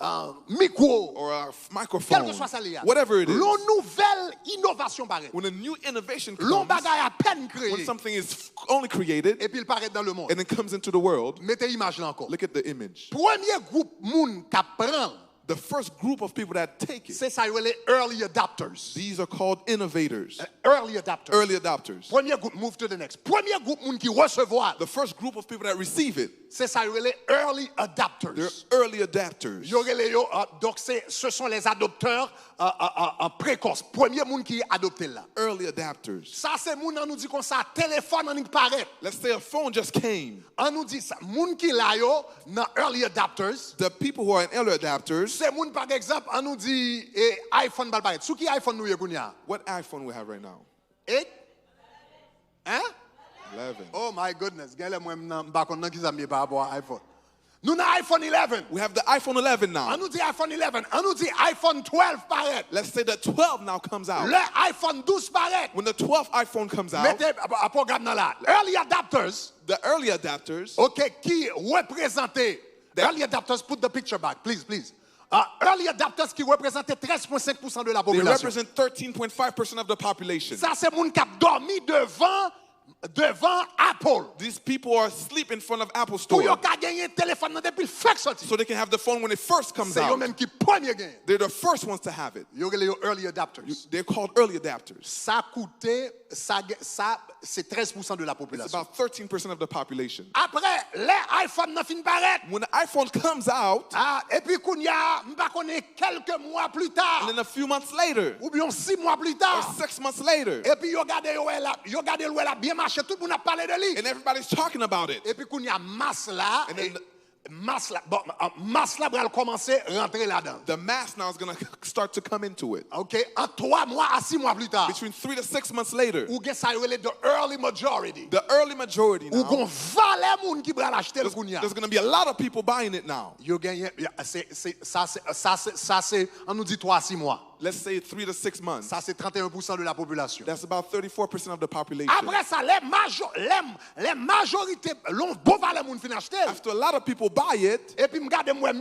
micro, or a quel microphone, que soit ça lié. whatever it is, L'on nouvelle innovation paraît. when a new innovation L'on comes, bagaille à peine when créé. something is only created Et puis il paraît dans le monde. and it comes into the world, Mettez image là encore. look at the image. Premier groupe moun qui prend, The first group of people that take it, c'est ça les early adopters. these are called innovators, Early adopters. early adopters. Premier groupe, move to the next. Premier groupe moun qui recevoir, The first group of people that receive it, c'est ça les early they're adopters. early adapters. Donc ce sont les adopteurs précoces. Premier moun qui est adopté là. Early adapters. Ça c'est moun on nous dit comme ça téléphone on nous paraît. Let's say a phone just came. On nous dit ça moun qui là yo dans early adopters. The people who are in early adapters, C'est moun par exemple on nous dit iPhone bal paraît. Sou qui iPhone nous yegounya? what iPhone we have right now? 8? Hein? 11. Oh my goodness. Gale moi m'pa konn nan ki ça me par rapport à iPhone. Nous avons iPhone 11. We have the iPhone 11 now. On nous dit iPhone 11. On nous dit iPhone 12 paraît. Let's say the 12 now comes out. Le iPhone 12 paraît. When the 12th iPhone comes out, Mettez un programme dans là. Early adapters, the early adapters, OK, qui représentaient. Early adapters, put the picture back, please. Early adapters qui représentaient 13,5% de la they population. represent 13.5% of the population. Ça, c'est moun qui a dormi devant Apple. These people are asleep in front of Apple Pour yo Store ka gagner téléphone nan depuis fait sorti. so they can have the phone when it first comes C'est yo out. même qui premier gagne. They're the first ones to have it. Yo les early adapters. They're called early adapters. Ça coûtait ça c'est 13% de la It's population. about 13% of the population. Après les iPhone nan fin paraître. When the iPhone comes out, Et puis kounya m'pa connait quelques mois plus tard and then a few months later, ou bien 6 mois plus or tard. 6 months later, Et puis yo gade le bien marché, tout le monde a parlé de lui. and everybody's talking about it. Et puis qu'on y a masse là, And then masse là va commencer à rentrer là-dedans. The mass now is going to start to come into it. OK, en 3 mois à 6 mois plus tard. Between 3 to 6 months later, Ou gen ça relate the early majority. the early majority Ou now, gon valè moun qui bral acheter le kounya. there's going to be a lot of people buying it now. Yo gagne ça c'est on nous dit 3 à 6 mois. Let's say 3 to 6 months. Ça c'est 31% de la population. That's about 34% of the population. Après ça les majorités l'on bon valè moun fin acheter. After a lot of people buy it, Et puis m'gade moi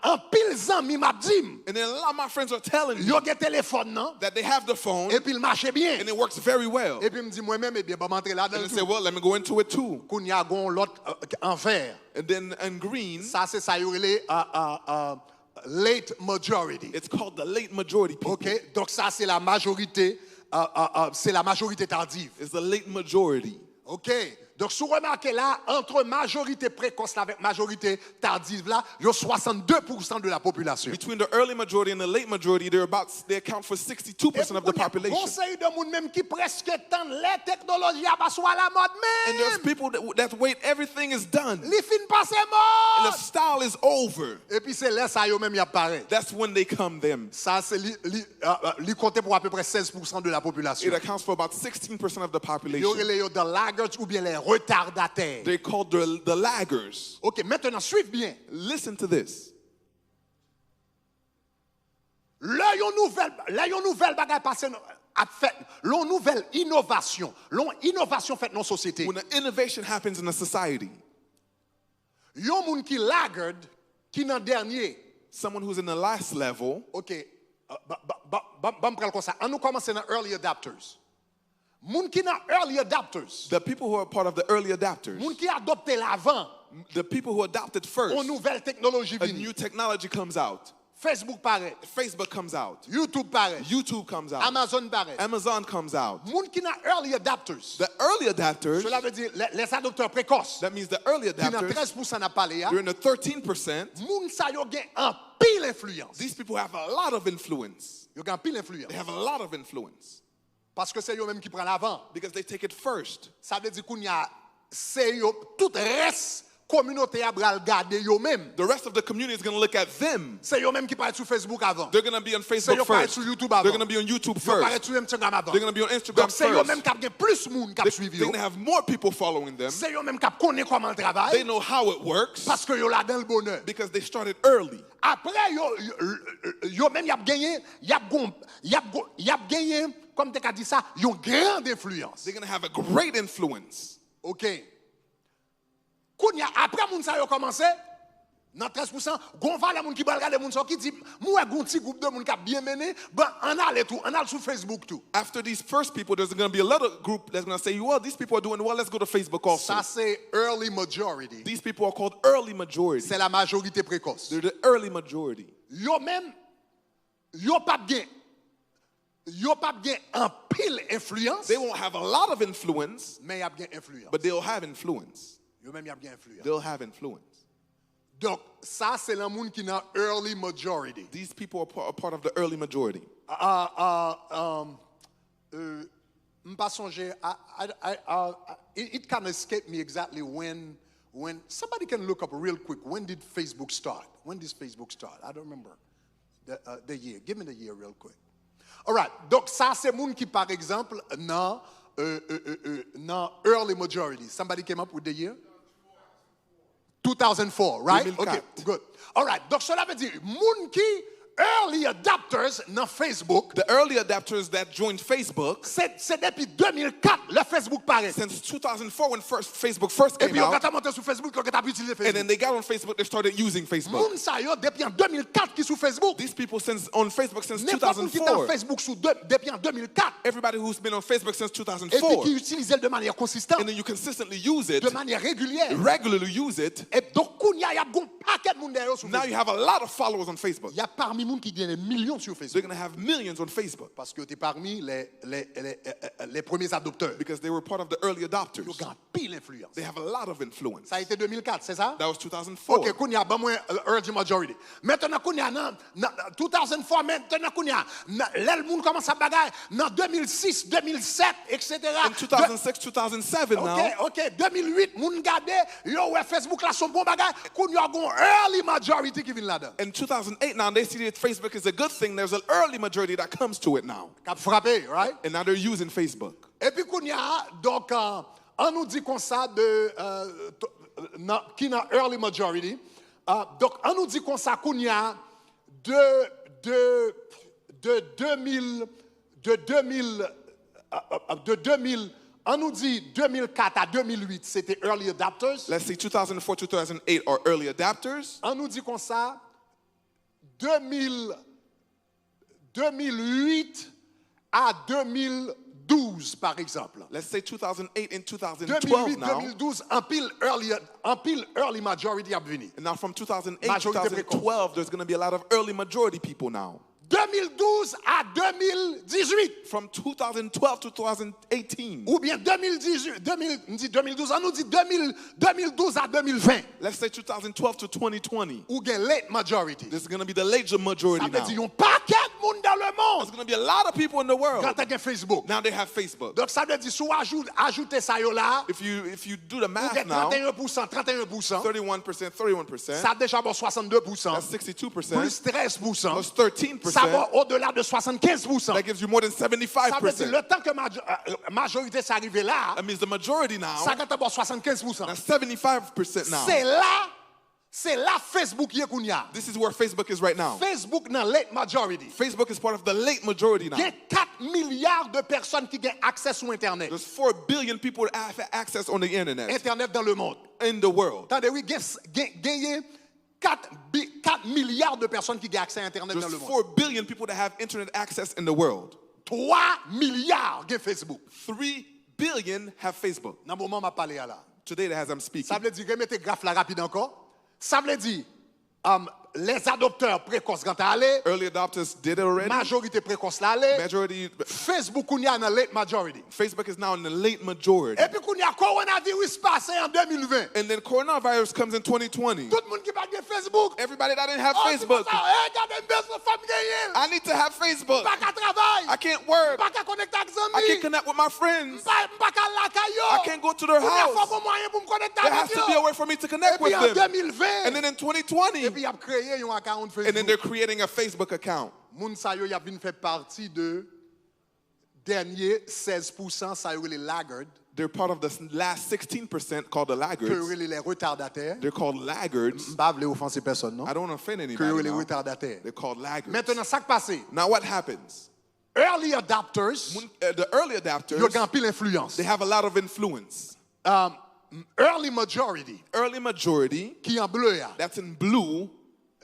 en pile zami m'a dit and then a lot of my friends are telling me yo gen téléphone non that they have the phone et puis il marche bien. and it works very well. Et puis me dit moi même eh bien ba m'entrer là-dedans. And they say, well, let me go into it too. Kounya gon l'autre en vert. And then in green, Ça c'est ça yo relé late majority. it's called the late majority people. OK, donc ça c'est la majorité tardive. It's the late majority. OK. Donc, si vous remarquez là, entre majorité précoce avec majorité tardive là, il y a 62% de la population. Between the early majority and the late majority, they account for 62% of the population. Conseil de monde même qui presque tant les technologies à soit la mode And même. there's people that wait, everything is done. Li fin passe And the mode. style is over. Et puis c'est là ça yo même y apparaît. That's when they come them. Ça c'est li compté pour à peu près 16% de la population. It accounts for about 16% of the Yo population. relé yo the laggards ou bien les retardataires. They're called the laggers. OK, maintenant suivez bien. Listen to this. Là yon nouvelle bagay passe a fait l'on nouvelle innovation fait dans société. When an innovation happens in a society, Yon moun ki laggard qui nan dernier. someone who's in the last level, OK, bam pral comme ça. On nous commence dans early adapters. Moun ki nan early adapters. the people who are part of the early adapters, Moun ki adopte l'avant. the people who adopted first, On nouvelle technologie a vini. new technology comes out. Facebook paraît. Facebook comes out. YouTube paraît. YouTube comes out. Amazon paraît. Amazon comes out. Moun ki nan early adapters. The early adapters, Cela veut dire les adopteurs précoces. that means the early Qui nan adapters, 13% n'a parlé ya. they're in the 13%. Moun sa yo gen en pile influence. These people have a lot of influence. Yo gen en pile influence. They have a lot of influence Parce que c'est yo même qui prend l'avant. because they take it first. Ça veut dire qu'on y a c'est yo tout reste communauté a bral garder yo même. The rest of the community is going to look at them. C'est yo même qui paraît sur Facebook avant. They're going to be on C'est Facebook yo paraît first. sur YouTube They're avant. going to be on YouTube Yo paraît first. sur Instagram avant. They're going to be on Instagram Donc c'est yo même first. qui a plus monde qui a They're suivi going yo. to have more people following them. C'est yo même qui connaît comment They travailler know how it works parce que yo là dans le bonheur. because they started early. Après yo même y a gagné comme tu as dit ça, une grande influence. They're going to have a great influence. OK. Kounya après moun sa yo commencé dans 13%, gon va les moun qui bal regarder moun sa qui dit moi gon petit groupe de moun qui a bien mené, ben on a sur Facebook tout. After these first people, there's going to be a lot of group that's going to say, well, these people are doing well, let's go to Facebook also. Ça c'est early majority. These people are called early majority. C'est la majorité précoce. They're the early majority. Yo même yo pas bien en pile influence, They won't have a lot of influence, mais y a bien influence. but they'll have influence. Yo même y a bien influence. They'll have influence. Donc ça c'est le monde qui dans early majority. These people are part of the early majority. M'pas songer, it can escape me exactly when somebody can look up real quick. When did Facebook start? When did Facebook start? I don't remember the year. Give me the year real quick. All right. Donc ça c'est monde qui par exemple dans early majority. Somebody came up with the year? 2004, right? 2004. Okay, good. All right. Donc cela veut dire monde qui early adapters dans Facebook. The early adapters that joined Facebook, C'est depuis 2004 le Facebook paraît. since 2004 when Facebook first Et came puis, quand out, tu monté sur Facebook, quand tu as utilisé and then Facebook. they got on Facebook, they started using Facebook. Moun sa yo depuis en 2004 qui sur Facebook. These people since on Facebook since N'importe qui est en 2004. Facebook depuis en 2004. Everybody who's been on Facebook since Et puis 2004, qui utilise de manière consistante, and then you consistently use it, de manière régulière. regularly use it. Et donc, il y a un paquet de monde derrière sur Now Facebook. you have a lot of followers on Facebook. Il y a parmi moun qui gagnent des millions sur They're Facebook. going to have millions on Facebook Parce que tu es parmi les premiers adopteurs. because they were part of the early Yo adopters. gagne pile influence. They have a lot of influence. Ça a été 2004, c'est ça? That was 2004. OK, kounya ba moins early majority. Maintenant kounya nan 2004 maintenant kounya l'el moun commence à bagay dans 2006, 2007 etc. In 2006, 2007 now. OK, 2008 moun gade yo ouais Facebook là son bon bagay kounya gon early majority qui vient là-dedans. In 2008 now they see that Facebook is a good thing. There's an early majority that comes to it now. Cap frappé, right? And now they're using Facebook. Et puis kounya donc on nous dit comme ça de qui n'a early majority. Donc on nous dit comme ça kounya de 2000 on nous dit 2004 à 2008 c'était early adapters. Let's say 2004, 2008 are early adapters. On nous dit comme ça 2008 à 2012 par exemple. Let's say 2008 and 2012 2008, now. 2012 en pile early majority a venu. And now from 2008, Majorité 2012 there's going to be a lot of early majority people now. 2012 à 2018. From 2012 to 2018. Ou bien 2012, on nous dit 2012 à 2020. Let's say 2012 to 2020. Ou bien late majority. This is going to be the late majority Ça veut now. dire un paquet de monde dans le There's monde. going to be a lot of people in the world. Quand tu as Facebook. Now they have Facebook. Donc ça veut dire si on ajoute ça yo là, If you do the ou math bien now, 31%, 31%, ça déjà bon 62%, that's 62%, plus 13%, plus 13%, ça va au-delà de 75%. that gives you more than Ça veut dire 75%. le temps que majorité s'est arrivée là, That means the majority now, ça va d'abord 75%. that's 75% now. C'est là Facebook y est kounya. This is where Facebook is right now. Facebook dans late majority. Facebook is part of the late majority now. Il y a 4 milliards de personnes qui ont accès sur Internet. There's 4 billion people that have access on the internet Internet dans le monde. in the world. Attendez, oui, il y a 4 milliards de personnes qui ont accès à Internet dans There's le monde. 4 billion people that have internet access in the world. 3 milliards ont Facebook. 3 billion have Facebook. Dans le moment où je parle là. Today, as I'm speaking. Ça veut dire, remettez graphe là rapide encore. Ça veut dire, les adopteurs précoces quand allé, Early adopters did it already. majorité précoce là allé, Majority. Facebook kounya dans late majority. Facebook is now in the late majority. Et puis kounya coronavirus passé en 2020. And then coronavirus comes in 2020. Tout le monde qui parle de Facebook. Everybody that didn't have Oh, Facebook. c'est pour ça, hey, regardez, besoin de femme gagnée. I need to have Facebook. Pas qu'à travail. I can't work. Pas qu'à connecter avec I amis. can't connect with my friends. Pas qu'à la caillou. I can't go to their Il y a house. pas moyen pour me connecter There has avec to be a eux. way for me to Et connect puis with en them. 2020. And then in 2020, Et puis il a créé un account and then Facebook. they're creating a Facebook account. Moun sa yo y a vinn fait partie de dernier 16% ça yo les laggards, They're part of the last 16% called the que laggards. yo les retardataires. They're called laggards. M'pa vle offenser personne non. I don't want to offend Que yo anybody les now. retardataires. They're called laggards. Maintenant ça qui passe. Now what happens? Early adopters, The early adapters, yo gan pile influence. they have a lot of influence. Early majority Early majority, qui en bleu ya, that's in blue,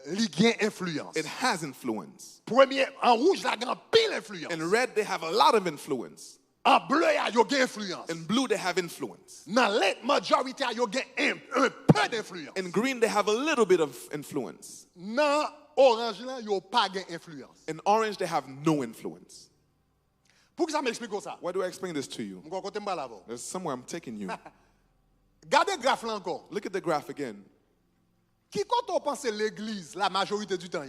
li gen influence. it has influence. Premier en rouge la gan pile influence. In red, they have a lot of influence. En bleu ya yo gen influence. In blue, they have influence. Dans late majority yo gen un peu d'influence. In green, they have a little bit of influence. Dans orange là yo pas gen influence. In orange, they have no influence. Pour que ça m'explique comme ça. Why do I explain this to you? M'ko kote m'ba la vo. There's somewhere I'm taking you. Gardez graphe là encore. Look at the graph again. Qui quand on pense l'église la majorité du temps?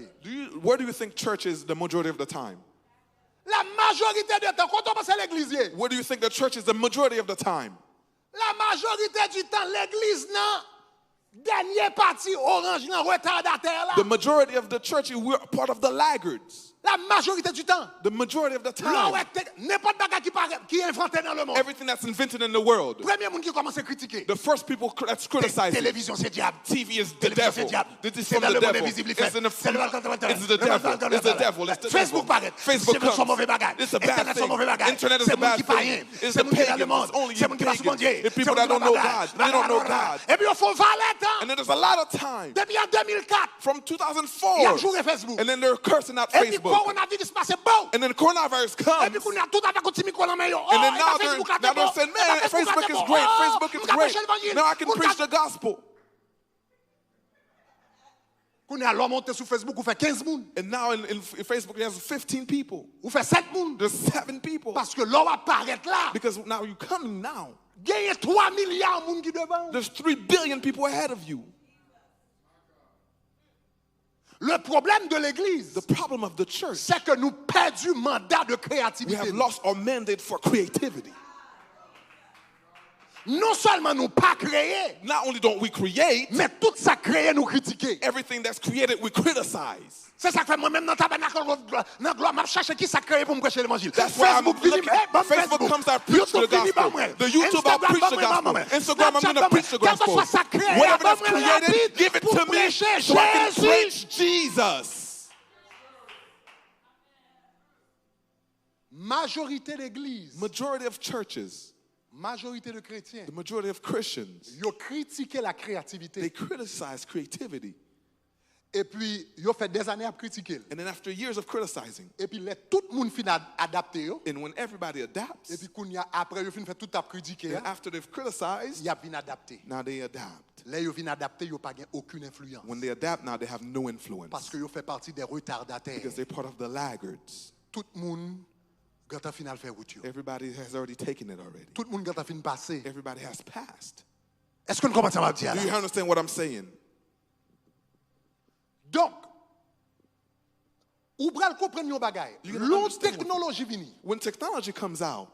Where do you think church is the majority of the time? La majorité du temps quand on pense l'église. Where do you think the church is the majority of the time? La majorité du temps l'église nan dernier parti orange nan retardataire là. The majority of the church, we're part of the laggards. La majorité du temps. The majority of the Là time. n'importe bagage qui est inventé dans le monde. Everything that's invented in the world. Premier monde qui commence à critiquer. The first people that's criticizing. Télévision c'est diable. TV is the Télévision, c'est devil. diable. This is C'est from dans the le monde devil. invisible, It's the devil. It's the devil. It's the Facebook devil. paraît. Facebook C'est son mauvais comes. bagage. It's a bad Internet son mauvais thing. bagage. Internet is C'est a monde bad qui pas rien. thing. It's C'est the monde qui est dans le pagans. monde. It's only C'est monde qui va sur mon Dieu. the people that don't know God. They don't know God. Et puis il faut valer And then there's a lot of time. Depuis en 2004, From il y a 2004. joué Facebook. And then they're cursing out Et puis Facebook. coronavirus passe bon. And then coronavirus Et comes. puis qu'on a tout avec un petit micro dans la main. And then now they're saying, man, Facebook is great. Facebook is great. Now I can preach the gospel. Qu'on est l'homme monté sur Facebook, ou fait 15 moun. And now in Facebook, there's 15 people. Ou fait 7 moun. There's 7 people. Parce que l'homme apparaît là. Because now you're coming now. Il y a 3 milliards de moun qui devant. There's 3 billion people ahead of you. Le problème de l'église, The problem of the church, c'est que nous perdons le mandat de we créativité. have lost our mandate for creativity. Non seulement nous pas créer, Not only don't we create, mais tout ça créé nous critiquer. everything that's created we criticize. C'est ça que fait moi-même dans tabernacle, dans gloire, je cherche qui ça créé pour me prêcher l'évangile. That's why I'm Facebook, vini, looking, hey, bon Facebook Facebook. comes out preach the YouTube, vini, gospel. bon moi. The YouTube I'll preach the gospel. Instagram I'm going to preach the gospel. Whatever that's created, give it to me so I can preach Jesus. Majorité d'églises, Majority of churches, majorité de chrétiens, the majority of Christians, ils ont critiqué la they créativité. criticize creativity. Et puis, ils ont fait des années à critiquer. And then after years of criticizing, Et puis, tout le monde finit adapté. and when everybody Et adapts, puis, après, ils finissent fait tout à critiquer. and after they've criticized, Ils ont bien adapté. now they adapt. Là, ils viennent adapter, ils n'ont pas aucune influence. When they adapt now, they have no influence Parce qu'ils font partie des retardataires. because they're part of the laggards. Tout le monde, quand final fait route. Everybody has already taken it already. Tout le monde, quand fin passé. Everybody has passed. Est-ce que nous comprenons ça, dire Do you là? understand what I'm saying? Donc, ou bral comprendre yon bagay. You gotta L'autre understand technologie vini. When technology comes out,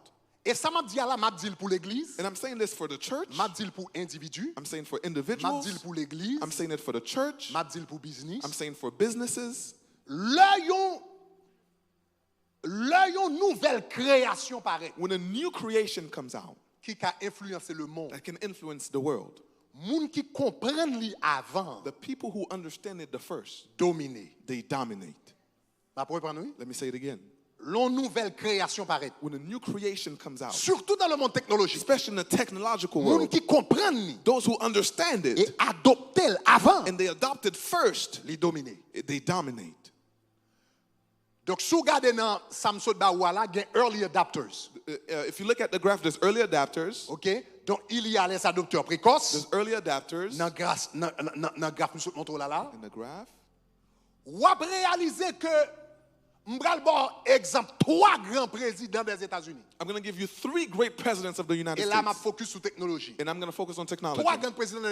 Et ça m'a dit là, m'a dit pour l'église, and I'm saying this for the church, m'a dit pour individu, I'm saying for m'a dit individuals, pour l'église, I'm saying it for the church, m'a dit pour business. I'm saying for businesses. Là yon nouvelle création paraît When a new creation comes out qui a influencé le monde. that can influence the world, Moun qui comprennent li avant the people who understand it the first, dominer. they dominate. Bah pour prendre oui. Let me say it again. L'on nouvelle création paraît. When a new creation comes out, Surtout dans le monde technologique. especially in the technological Moun world, qui comprennent li those who understand et it adoptent avant and they adopt it first, li dominer. they dominate. Donc, si vous regardez dans Samsung Bawala, il y a early adapters. If you look at the graph, there's early adapters. OK? Donc, il y a les adopteurs précoces. There's early adapters Dans le graphe, nous montrons là. in the graph. Ou avez réalisé que, m'bral bon exemple, 3 grands présidents des États-Unis. I'm going to give you 3 great presidents of the United Et là, je States. focus sur technologie. And I'm going to focus on technology. 3 grands présidents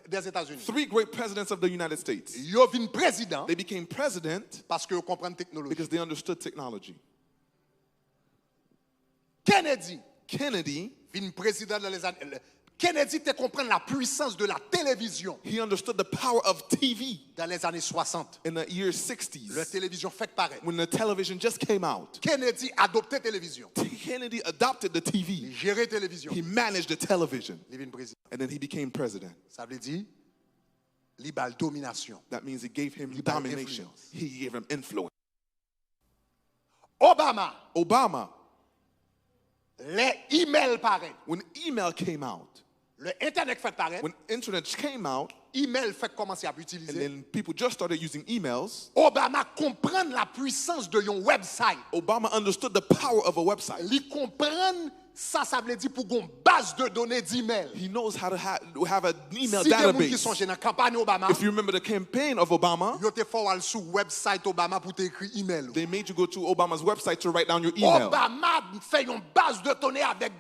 des États-Unis. 3 great presidents of the United States. Ils ont vint président They became president parce qu'ils comprennent technologie. because they understood technology. Kennedy Kennedy, vint président dans les années. Kennedy te comprendre la puissance de la télévision he understood the power of TV dans les années 60. in the year La 60s. télévision fait paraître. When the television just came out, Kennedy adoptait télévision. Kennedy adopted the Il TV. gérait télévision. He managed the television. Il vint président. And then he became president. Ça veut dire libéral domination. That means he gave him Liberal domination. influence. He gave him influence. Obama, les emails paraît. When email came out, Le internet fait paraître. when internet came out, Email fait commencer à and utiliser. then people just started using emails, Obama comprend la puissance de yon website. Obama understood the power of a website. Il comprend ça veut dire pour une base de données d'email. He knows how to have an email Si des gens qui database. sont dans la campagne Obama, If you remember the campaign of Obama, ils te font aller sur website Obama pour t'écrire email. they made you go to Obama's website to write down your email. Obama fait une base de données avec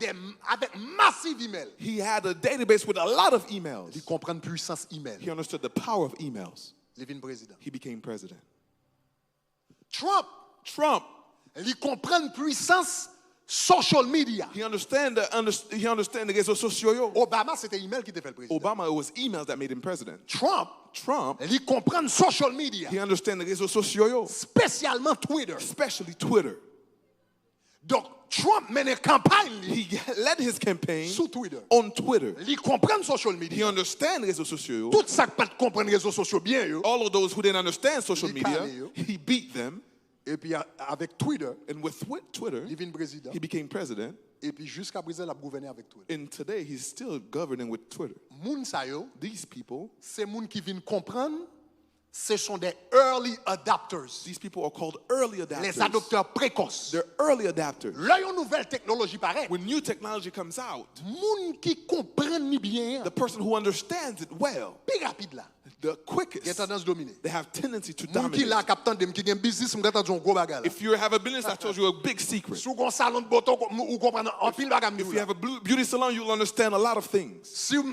massive email. He had a database with a lot of emails. Il comprend puissance email. He understood the power of emails. Il devient président. He became president. Trump, Trump, il comprend puissance social media. he understand the réseaux sociaux. Obama, c'était email qui te fait le président. Obama, it was emails that made him president. Trump, Trump, il comprend social media, he understand the réseaux sociaux, spécialement Twitter. especially Twitter. Donc, Trump mène une campagne He led his campaign sur Twitter. on Twitter. Il comprend social He media. understand les réseaux sociaux. Tout ça qui pas comprendre les réseaux sociaux bien, yo. All of those who didn't understand social He media, calé, yo. he beat them. Et puis avec Twitter, And with Twitter, il devient président. he became president. Et puis jusqu'à présent, il a gouverné avec Twitter. And today, he's still governing with Twitter. Moun sa yo, These people, c'est moun qui viennent comprendre, ce sont des early adapters. these people are called early adapters. Les adopteurs précoces. They're early adapters. Là, une nouvelle technologie paraît. When new technology comes out, Moun qui comprennent ni bien, the person who understands it well, plus rapide là. the quickest, they have tendency to dominate. If you have a business, I told you a big secret. If you have a beauty salon, you'll understand a lot of things. If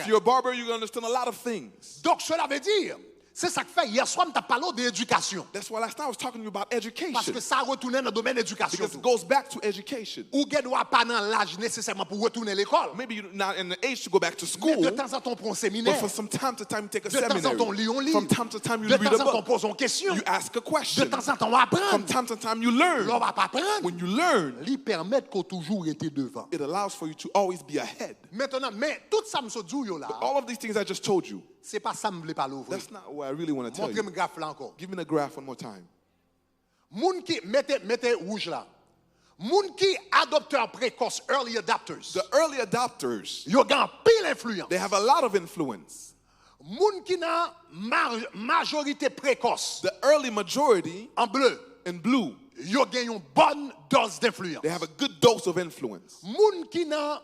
you're a barber, you'll understand a lot of things. Donc cela veut dire, c'est ça que fait hier soir, on t'a parlé d'éducation. That's why last time I was talking to you about education. Parce que ça retourne dans le domaine d'éducation. Because it goes back to education. Ou gen doit pas dans l'âge nécessairement pour retourner à l'école. Maybe you're not in the age to go back to school. Mais de temps en temps, prends un séminaire. But for some time to time, you take a de temps seminary. en temps, lis un livre. From time to time, you de read a temps en temps, book. pose une question. You ask a question. De temps en temps, on apprend. From time to time, you learn. L'on va pas apprendre. When you learn, lui permet qu'on toujours été devant. it allows for you to always be ahead. Maintenant, mais tout ça me so dit là. But all of these things I just told you, c'est pas ça me voulait pas l'ouvrir. that's not what I really want to tell you. Montre-moi graphe là encore. Give me the graph one more time. Moun qui mettez rouge là. Moun qui adopteurs précoces, early adopters. The early adopters, Yo gan pile influence. they have a lot of influence. Moun qui nan majorité précoce. The early majority, En bleu. in blue, Yo gen yon bonne dose d'influence. they have a good dose of influence. Moun qui nan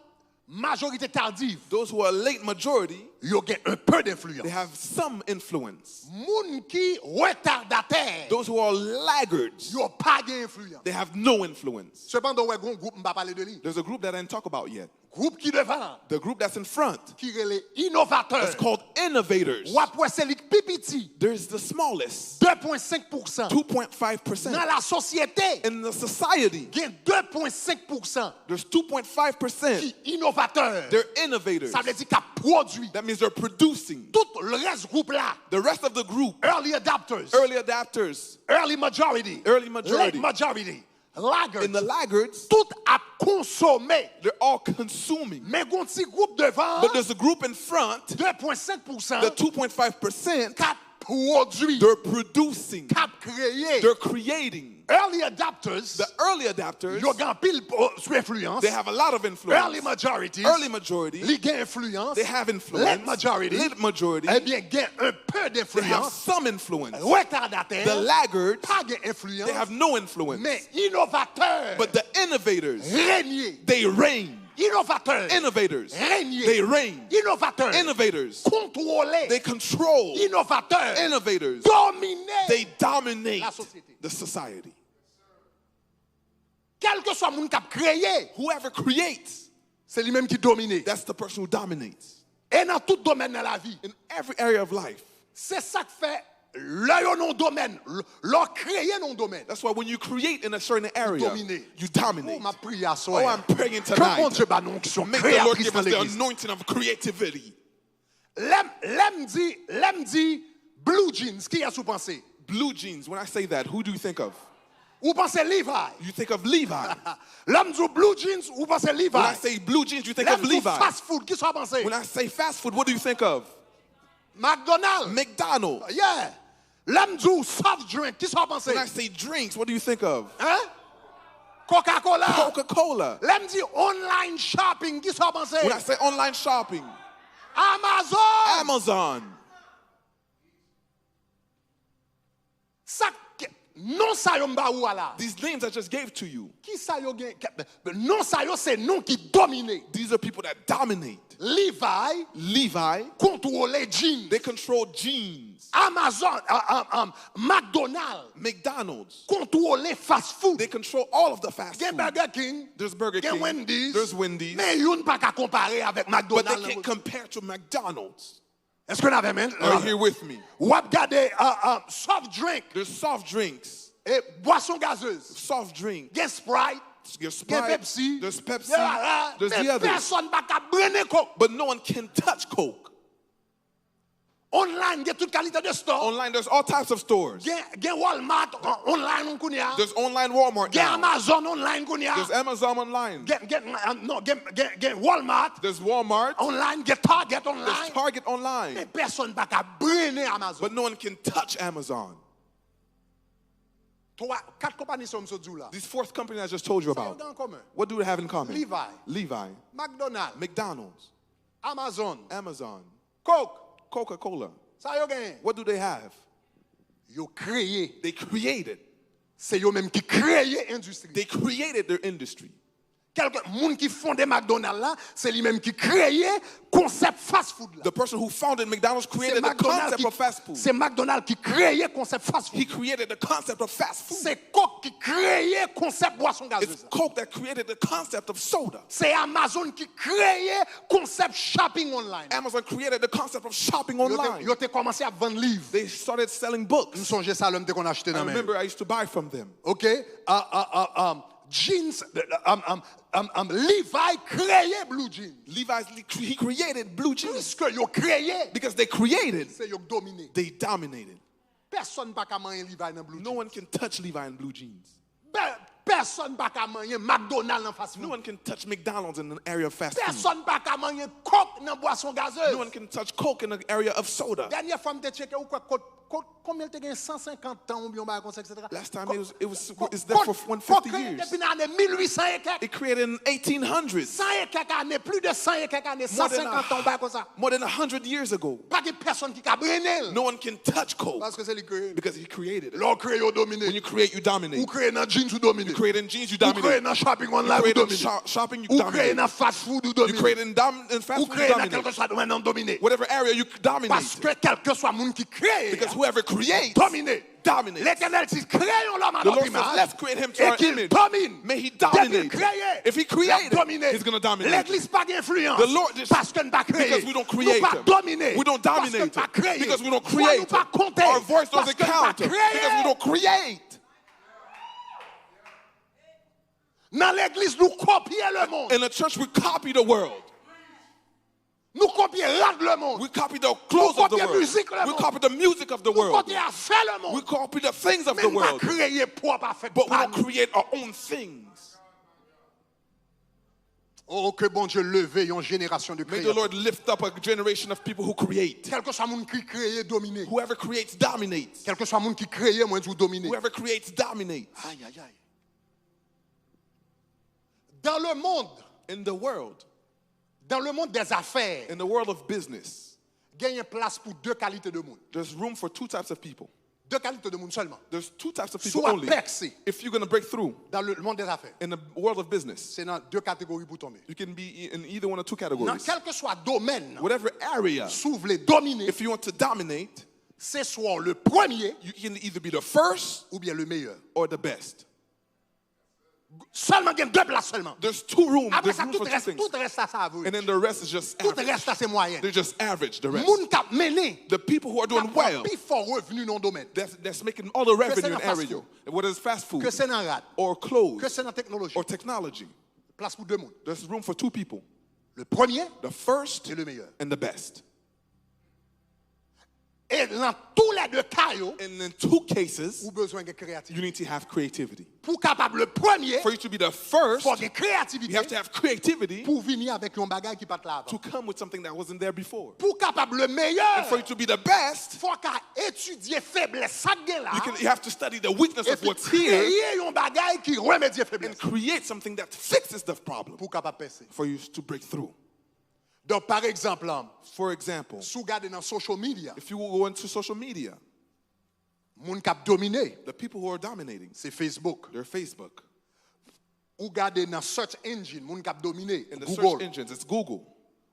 majorité tardive. Those who are late majority, Yo gen un peu they d'influence. have some influence. Moun qui retardataire. Those who are laggards, Yo pas gen influence. they have no influence. Cependant, ouais, gon groupe m'pa parler de lui. There's a group that I didn't talk about yet. Groupe qui devant. The group that's in front, Qui relè innovateur. it's called innovators. Ou après c'est lik pipiti. There's the smallest, 2,5%. 2.5%. Dans la société, In the society, gen 2,5% there's 2.5%. qui innovateur. They're innovators. Ça veut dire qu'a produit. That means they're producing. Tout le reste groupe là, The rest of the group, early adopters, early adapters, early majority, early majority, late majority, laggards, and the laggards, tout a consommé. they're all consuming. Mais gon petit groupe devant, But there's a group in front, 2,5%, the 2.5%, cap produit, they're producing, cap créé. they're creating. Early adopters, The early adapters, yo gan pile sous influence. they have a lot of influence. Early majority, Early majority, li gen influence. they have influence. Late majority, Late majority, eh bien gen un peu they have d'influence. some influence. Retardataire, The laggards, pas gen influence. they have no influence. Mais innovateur, But the innovators, régnier. they reign. Innovateur, Innovators, régnier. they reign. Innovateur, Innovators, contrôler. they control. Innovateur, Innovators, dominer they dominate la société. the society. Quel que soit moun k'ap créé, Whoever creates, c'est lui-même qui domine. that's the person who dominates. Et dans tout domaine de la vie, In every area of life. c'est ça que fait le non domaine, leur créer non domaine. That's why when you create in a certain area, Dominer. you dominate. Oh, ma prière Oh, I'm praying Que mon tonight. Dieu ba non qui sont Make the Lord créatrices give dans us the l'église. anointing of creativity. L'aime dit blue jeans, qui a sous pensé? Blue jeans, when I say that, who do you think of? Ou pensez Levi? You think of Levi. L'homme dit blue jeans, ou pensez Levi? When I say blue jeans, you think of L'homme dit Levi. fast food, qui soit pensé? When I say fast food, what do you think of? McDonald's. McDonald's. Yeah. L'homme dit soft drink, qui soit pensé? When I say drinks, what do you think of? Hein? Coca-Cola. Coca-Cola. L'homme dit online shopping, qui soit pensé? When I say online shopping, Amazon. Amazon. Ça, non ça yo mba ou ala. These names I just gave to you, Qui ça yo gen? Non ça yo c'est non qui domine. these are people that dominate. Levi Levi, contrôle jeans. they control jeans. Amazon, McDonald's McDonald's, contrôle fast food. they control all of the fast Gen food. Burger King, There's Burger gen King, Wendy's, there's Wendy's, mais yon pas qu'à comparer avec but they McDonald's. can't compare to McDonald's. Est-ce qu'on avait même? Are you here with me? Ou ap gade soft drink There's soft drinks, et boisson gazeuse. soft drink, Gen Sprite, there's gen Sprite, Pepsi, there's Pepsi, there's there's the others. personne pas qu'à brûler coke. But no one can touch Coke. Online, gen toute qualité de store. Online, there's all types of stores. Gen Walmart online on kounya. There's online Walmart Gen now. Amazon online kounya. There's Amazon online. Gen Walmart There's Walmart. online, gen Target There's online. Target online. Mais personne pas qu'à brûler Amazon. But no one can touch Amazon. Quatre compagnies sont sur du là. These fourth companies I just told you Ça about, en commun. what do they have in common? Levi, Levi, McDonald's, McDonald's, Amazon, Amazon, Coke. Coca-Cola. Ça yo gen. What do they have? Yo créé. They created. C'est yo même qui créé industrie. They created their industry. quelqu'un moun qui fondé McDonald's là, c'est lui-même qui créé concept fast food là. The person who founded McDonald's created the concept of fast food. C'est McDonald's qui créé concept fast food. He created the concept of fast food. C'est Coke qui créé concept boisson gazeuse. It's Coke that created the concept of soda. C'est Amazon qui créé concept shopping online. Amazon created the concept of shopping online. Yo te commencé à vendre livres. They started selling books. Nous songeons ça l'homme qu'on a acheté dans I remember I used to buy from them. Okay? Jeans, Levi créé blue jeans. He created blue jeans. Puisque yo créé, Because they created, c'est yo dominé. they dominated. Personne pas ka manger Levi dans blue jeans. No one can touch Levi in blue jeans. Personne pas ka manger McDonald's en fast food. No one can touch McDonald's in an area of fast food. Personne pas ka manger Coke dans boisson gazeuse. No one can touch Coke in an area of soda. Dernière fois m'te checké ou quoi combien te gagne 150 ans ou bien ba comme ça etc. Last time it's there for 150 years. Depuis l'année 1800 et quelques. It created in 1800s. 100 et quelques années, plus de 100 et quelques années, 150 ans ba comme ça. More than 100 years ago. Pas de personne qui ka brûler. No one can touch Coke. Parce que c'est lui créé. Because he created it. L'on crée ou dominer. When you create, you dominate. Ou créer dans jeans ou dominer. You create in jeans, you Ou créer dominate. dans shopping You online ou create in dominer. shopping, you Ou créer dominate. dans fast food ou You dominer. create in fast Ou food, créer you dans quelque dominate. soit domaine dominer. Whatever area you Parce dominate. que quel que soit monde qui crée. Because whoever creates, dominer. dominates. L'Éternel dit créons l'homme à The notre Lord says, image. let's create him to Et our qu'il image. domine. May he Dès qu'il dominate. crée, If he il a created, dominé. he's going to dominate. L'église pas d'influence. The Lord just- Parce que nous pas créé. Because we don't create Nous pas him. dominer. We don't Parce que dominate nous pas him. créé. Because we don't Voix create nous pas him. compter. Our voice Parce doesn't que nous pas count him. créé. Because we don't create. Dans l'église, nous copions le monde. In the church, we copy the world. Nous copions le monde. We copy the clothes of the copions world. musique le We monde. copy the music of the Nous world. copions faire le We monde. copy the things of Mais the nous pas world. créer propre à faire. But we don't create our own things. Oh, que bon Dieu leve une génération de May the créateurs. Lord lift up a generation of people who create. Quel que soit le monde qui crée, dominer. Whoever creates dominates. Quel que soit le monde qui crée, moi, je dominer. Whoever creates dominates. Aïe, aïe, aïe. Dans le monde des affaires, In the world of business, il y a une place pour deux qualités de monde. there's room for two types of people. Deux qualités de monde seulement. There's two types of people Soit only. percé If you're going to break through dans le monde des affaires. in the world of business, C'est dans deux catégories pour tomber. you can be in either one or two Dans categories. quel que soit domaine, Whatever area, si vous voulez dominer, if you want to dominate, c'est soit le premier you can either be the first ou bien le meilleur. or the best. Seulement, il y a deux places seulement. There's two rooms. Après There's ça, room tout for two reste, things. tout reste ça, ça And then the rest is just Tout average. reste ça, c'est moyen. They're just average, the rest. Moun kap mené, The people who are doing well, plus fort revenu dans le domaine. that's making all the revenue c'est in dans fast area. food. Whether it's fast food Que c'est dans rad, or clothes que c'est dans technologie. or technology, Place pour deux mondes. there's room for two people. Le premier The first et le meilleur. and the best. Et dans tous les deux cas, yo, And in two cases, vous avez besoin de créativité. you need to have creativity. Pour capable le premier, For you to be the first, faut de you créativité have to have creativity pour venir avec un bagage qui pas là to avant. come with something that wasn't there before. Pour capable le And meilleur, for you to be the best, faut qu'à étudier faiblesse ça gain là. you have to study the weakness Et of puis what's here créer un bagage qui remédie and faiblesse create something that fixes the problem pour capable percer. for you to break through. Donc par exemple, For example, si vous regardez dans social media, if you go into social media, moun k'ap dominé, the people who are dominating, c'est Facebook. they're Facebook. Ou regardez dans search engine, moun k'ap dominé, In the Google. search engines, it's Google.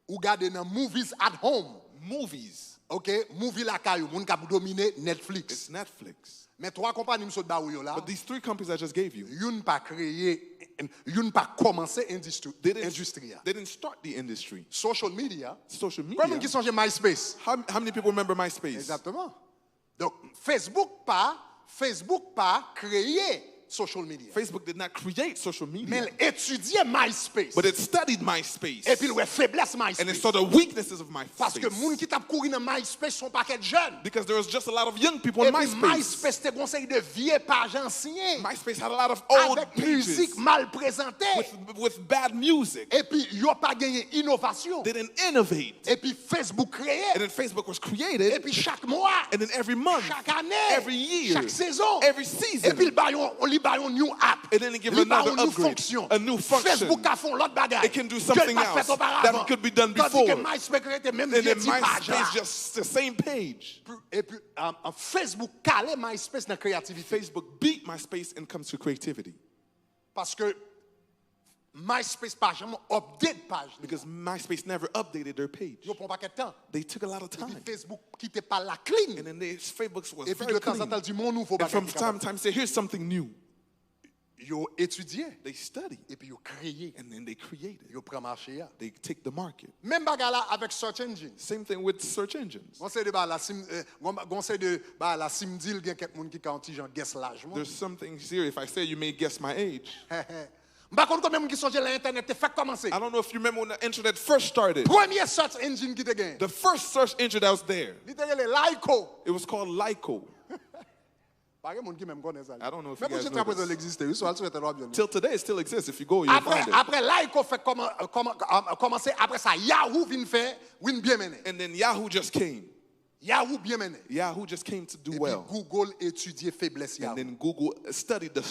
Ou regardez dans movies at home, Movies, OK, movie la caillou, moun k'ap dominé Netflix. it's Netflix. Mais trois compagnies m'sot ba ou yo là, But these three companies I just gave you, yon pas créé, yon pas commencé industrie. they didn't start the industry. Social media. Social Combien media. qui songe MySpace? How many people remember MySpace? Exactement. Donc Facebook pas créé social media. Facebook did not create social Mais media, il étudiait MySpace. but it studied MySpace. Et puis il faiblesse And it MySpace. saw the weaknesses of Parce que MySpace. moun qui t'a couru dans MySpace sont paquet de jeunes. Because there was just a lot of young people Et on puis MySpace. MySpace te conseille de vieux pages anciens MySpace had a lot of old avec musique pages mal présentée. with bad music. Et puis il a pas gagné innovation. They didn't innovate. Et puis Facebook créé. And then Facebook was Et created. puis chaque mois, And then every month, chaque année, every year, chaque saison, every et season, puis on lui baille un new app. and then they give Lui baille another une upgrade, fonction. a new function. Facebook a fait l'autre bagage. It can do something else that could be done Tandis before. que MySpace créé même And vieux then page là. MySpace just the same page. Et puis Facebook calait MySpace dans la créativité. Facebook beat MySpace when it comes to creativity. Parce que MySpace page, update page. Because MySpace never updated their page. Yo prend pas de temps. They took a lot of Et time. puis Facebook qui était pas la clean. And then Facebook was Et puis very de temps en clean. temps, dit mon nouveau And from bagage. time to time, say, here's something new. Yo étudié. They study. Et puis yo créé. And then they created. Yo prend marché. They take the market. Même bagage là avec search engine. Same thing with search engines. On sait de bah la sim on sait de bah la sim deal il y a quelques monde qui quand gens guess l'âge. There's some things here. If I say, you may guess my age. Par contre combien qui songe l'internet fait commencer. I don't know if you remember when the internet first started. Premier search engine qui te gagne. The first search engine that was there. Littéralement Lyco. It was called Lyco. Pas monde qui même connaît ça. I don't know if mais you guys pour know ça this. exister, ils sont allés sur bien. Till today, it still exists. If you go, you'll find it. Après Lyco fait commencer après ça Yahoo vient faire win bien mené. And then Yahoo just came. Yahoo bien mené. Yahoo just came to do Et well. puis Google étudier faiblesse Yahoo. And then Google studied the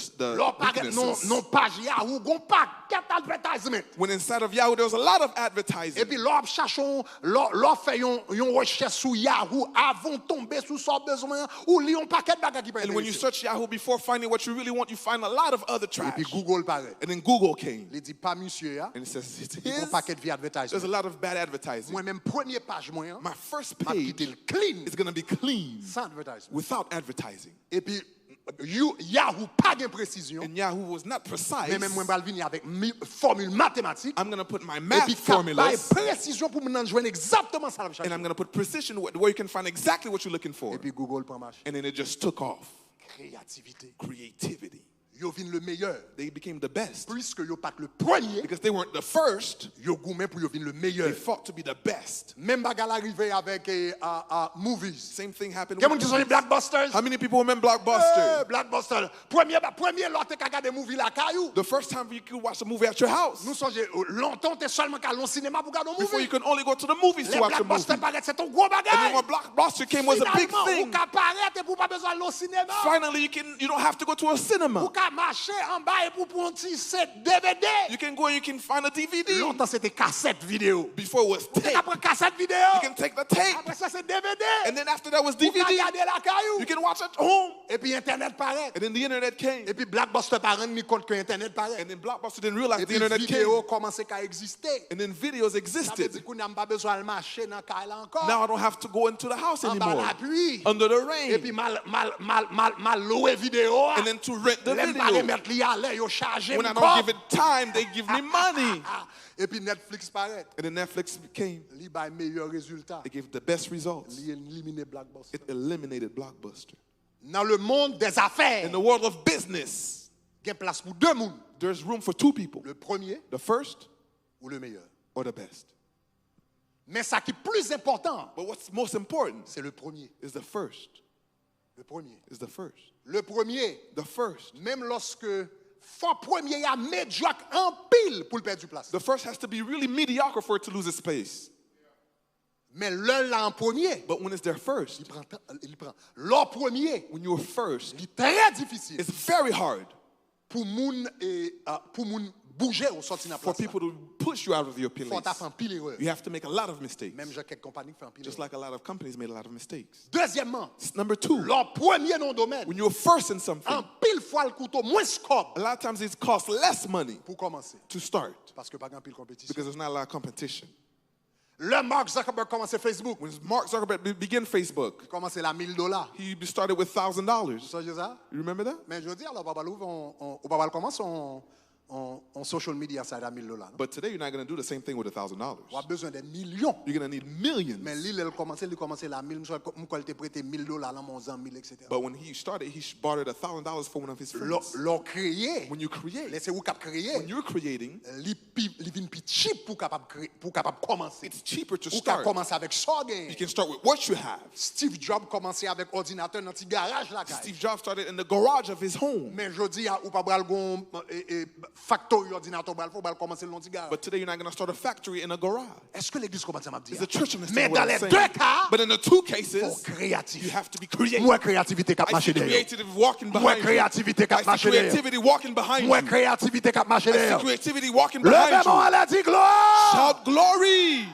weaknesses. Non page Yahoo gon paquet advertisement. When inside of Yahoo, there was a lot of advertising. Et puis l'on cherche l'on fait une recherche sur Yahoo avant tomber sur son besoin ou li un paquet bagages qui peut. And when you search Yahoo before finding what you really want, you find a lot of other Et trash. puis Google pareil. And then Google came. Il dit pas monsieur And it says, it's il un paquet de there's a advertisement. lot of bad advertising. Moi même première page moi My first m'a page quitté le clean is going to be clean sans advertisement. without advertising. Et puis Yahoo pas de précision. And Yahoo was not precise. Mais même moi vais venir avec formule mathématique. I'm going to put my Et math puis formulas. précision pour me joindre exactement ça. And I'm going to put precision where you can find exactly what you're looking for. Et puis Google prend marche. And then it just took off. Créativité. Creativity. Yo vinn le meilleur. They became the best. Puisque yo pas le premier, Because they weren't the first, yo gourmet pour yo vinn le they meilleur. fought to be the best. Même bagarre arrivé avec movies. Same thing happened Quelqu'un with qui sont les Blockbusters? How many people remember Blockbuster? Blockbuster. Premier lot te regarder movie la caillou. The first time you could watch a movie at your house. Nous songe longtemps t'es seulement qu'à l'on cinéma pour regarder un Before you movie. could only go to the movies Les to watch a movie. Blockbusters paraît c'est un gros And then bagage. when Blockbuster came was a big Finalement, thing. ou ka paraître pour pas besoin d'aller au cinéma. Finally, you don't have to go to a cinema. Ou ka marcher en bas et pour prendre un petit set DVD. You can go and you can find a DVD. Longtemps c'était cassette vidéo. Before it was tape. Après cassette vidéo. You can take the tape. Après ça c'est DVD. And then after that was Ou ka DVD. regarder la caillou. You can watch at home. Et puis internet paraît. And then the internet came. Et puis Blockbuster pas rendre compte que internet paraît. And then Blockbuster didn't realize Et the puis internet vidéo came. commençait à exister. And then videos Ça veut existed. dire qu'on n'a pas besoin de marcher dans caille là encore. Now I don't have to go into the house En bas anymore. la pluie. Under the Et puis rain. mal louer vidéo. And then to rent the Les pas video. remettre li à l'air, yo charger. When I don't give it time, they give me money. Et puis Netflix paraît. And then Netflix came. Li ba meilleur résultat. It gave the best results. Li éliminer Blockbuster. It eliminated Blockbuster. Dans le monde des affaires, In the world of business, il y a place pour deux mondes. there's room for two people. Le premier The first ou le meilleur. or the best. Mais ça qui est plus important, But what's most important c'est le premier. is the first. Le premier. Is the first. Le premier, The first. même lorsque fort premier y a médiocre en pile pour le perdre du place. The first has to be really mediocre for it to lose its space. Mais l'un là en premier, But when it's their first, il prend. L'un premier, when you're first, il est très difficile it's very hard pour moun bouger au sortir de la for place. people to push you out of your Faut place. faire un pile erreur. You have to make a lot of mistakes. Même j'ai quelques compagnies qui font un pile Just erreur. like a lot of companies made a lot of mistakes. Deuxièmement, Number two, l'un premier non domaine, when you're first in something, en pile fois le couteau moins scope a lot of times it costs less money pour commencer. to start Parce que pas grand pile compétition. because there's not a lot of competition. Le Mark Zuckerberg commençait Facebook. When Mark Zuckerberg began Facebook, Il commençait là $1000. he started with $1,000. Ça, je ça? You remember that? Mais je veux dire, alors, on va commencer en social media, ça à $1000. But today you're not going to do the same thing with $1,000. On a besoin de millions. You're going to need millions. Mais lui, il commençait là, moi, il prêté $1000 là, mon ami, etc. But when he started, he borrowed $1,000 for one of his friends. L'on créé. When you create, Laissez vous cap créer. when you're creating, Li vin pi cheap pour capable commencer. it's cheaper to Ou capable start. commencer avec ça gain. You can start with what you have. Steve Jobs commençait avec ordinateur dans petit garage là. Steve Jobs started in the garage of his home. Mais je dis ou pas bral gon factory ordinateur faut commencer dans petit garage. But today you're not going to start a factory in a garage. Est-ce que l'église commence à me dire? Is the church Mais understand dans what les I'm saying? deux cas, But in the two faut cases, you créatif. have to be creative. Moi créativité cap I marcher see derrière. creativity walking Moi behind you. créativité cap I see marcher derrière. creativity walking behind Moi you. créativité cap marcher I see derrière. creativity walking behind Levez-moi you. à la dit gloire. Shout glory.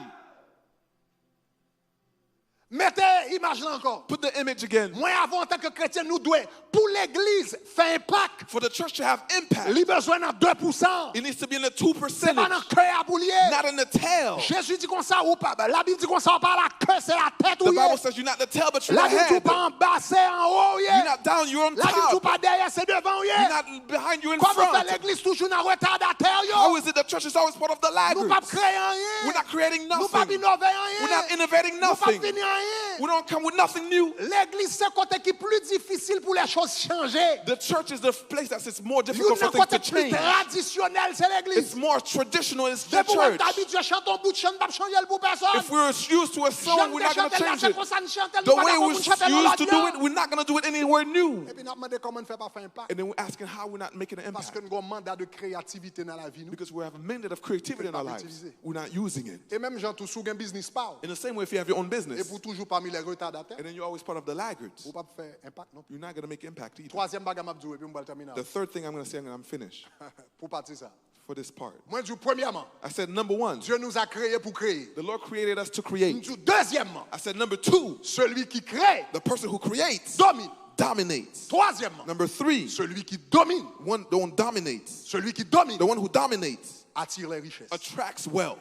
Mettez image là encore. Put the image again. Moi avant en tant que chrétien nous devons pour l'église faire impact. For the church to have impact, Il besoin de 2%. it needs to be in the 2%. C'est pas dans le cœur à boulier. Not in the tail. Jésus dit comme ça ou pas. La Bible dit comme ça pas la queue c'est la tête The ou Bible says you're not the tail, but you're La the Bible dit head. pas en bas c'est en haut. You're not down, you're on La Bible dit top. pas derrière c'est devant. You're not behind, you're in Comment fait front. l'église toujours dans retardataire How yo? is it the church is always part of the Nous pas laggards? créer rien. We're not creating Nous pas nothing. innover rien. We're not innovating Nous pas nothing. finir rien. We don't come with nothing new. L'église c'est côté qui est plus difficile pour les choses changer. The church is the place that's more Une difficult for things côté to plus change. traditionnel c'est l'église. It's more traditional, it's the C'est pour être church. habitué chanter un bout de chant pas changer pour personne. If we're used to a song, we're not going to change it. The The way we're used to do it, we're not going to do it anywhere new. Et puis nous demandons comment on fait pas faire impact. And then we're asking how we're not making an Parce impact. que nous avons un mandat de créativité dans la vie nous. Because we have a mandate of creativity in our lives. We're not using it. Et même gens tout sous un business pas. In the same way, if you have your own Et business, pour toujours parmi les retardataires, and then you're always part of the laggards, vous pas faire impact non plus. you're not going to make impact either. Troisième bagage m'a dit et puis on va terminer. The third thing I'm going to say, I'm finished Pour partir ça. for this part. Moi je dis premièrement, I said, number one, Dieu nous a créés pour créer. the Lord created us to Je create. dis deuxièmement, I said, number two, celui qui crée the person who creates domine. dominates. Troisièmement, Number three, celui qui domine, the one dominates. celui qui domine The one who dominates attire les richesses. attracts wealth.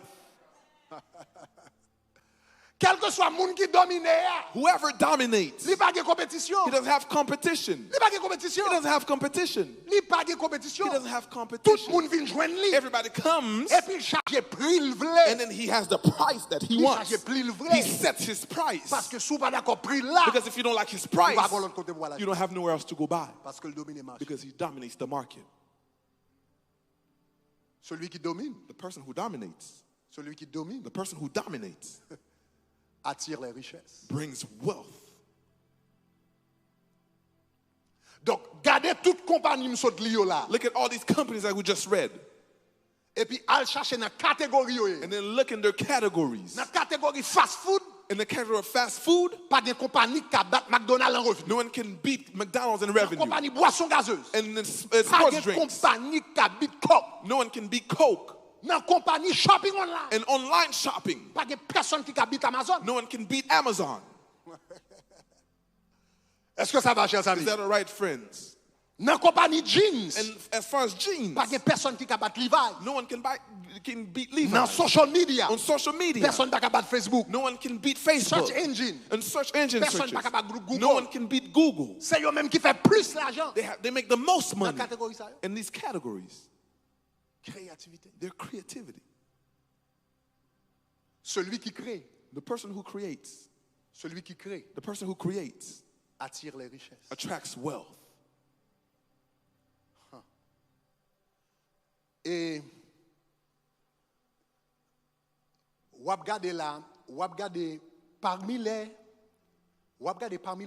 Quel que soit le monde qui domine, Whoever dominates, il n'y a pas de compétition. he doesn't have competition. Il n'y a pas de compétition. He doesn't have competition. Il n'y a pas de compétition. He doesn't have Tout le competition. monde vient joindre lui. Everybody comes, Et puis il charge prix le and vrai. then he has the price that he Il wants. charge prix le He vrai. sets his price. Parce que si vous pas d'accord prix là, Because if you don't like his vous price, va voir l'autre côté pour aller. you don't have nowhere else to go buy. Parce que le domine marche. Because he dominates the market. Celui qui domine, The person who dominates, celui qui domine the person who dominates attire les richesses. brings wealth. Donc, gardez toute compagnie m'sot li yo là. Look at all these companies that we just read. Et puis al chercher dans catégorie yo. And then look in their categories. Dans catégorie fast food, In the category of fast food, pas de compagnie qui bat McDonald's en revenu. no one can beat McDonald's in Dans revenue. compagnie boisson gazeuse. And then Pas sports de drinks, compagnie qui beat Coke. no one can beat Coke. Dans compagnie shopping online. And online shopping, Pas de personne qui habite Amazon. no one can beat Amazon. Est-ce que ça va, chers Is amis? that all right, friends? Dans compagnie jeans, And as far as jeans, pas de personne qui bat Levi's. no one can beat Dans Levi's. social media, On social media, personne pas bat Facebook. no one can beat Facebook. Search engine, And search engine personne searches, pas capable Google. no one can beat Google. C'est eux même qui fait plus l'argent. They make the most Dans money catégorie ça. in these categories. Créativité. Their creativity. Celui qui crée, The person who creates, celui qui crée the person who creates attire les richesses. attracts wealth. Et ou regarder là, ou regarder parmi les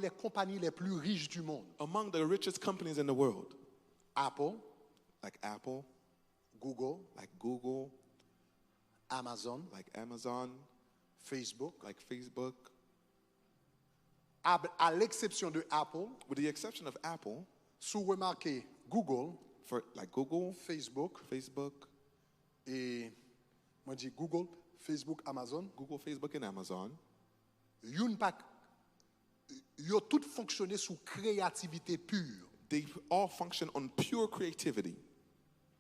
compagnies les plus riches du monde. Among the richest companies in the world, Apple, like Apple, Google, like Google, Amazon, like Amazon, Facebook. like Facebook, À l'exception de Apple, with the exception of Apple, si vous remarquez Google, for like Google, Facebook Facebook, et moi je dis Google, Facebook, Amazon, Google, Facebook, and Amazon, ils ont tous fonctionné sous créativité pure. they all function on pure creativity.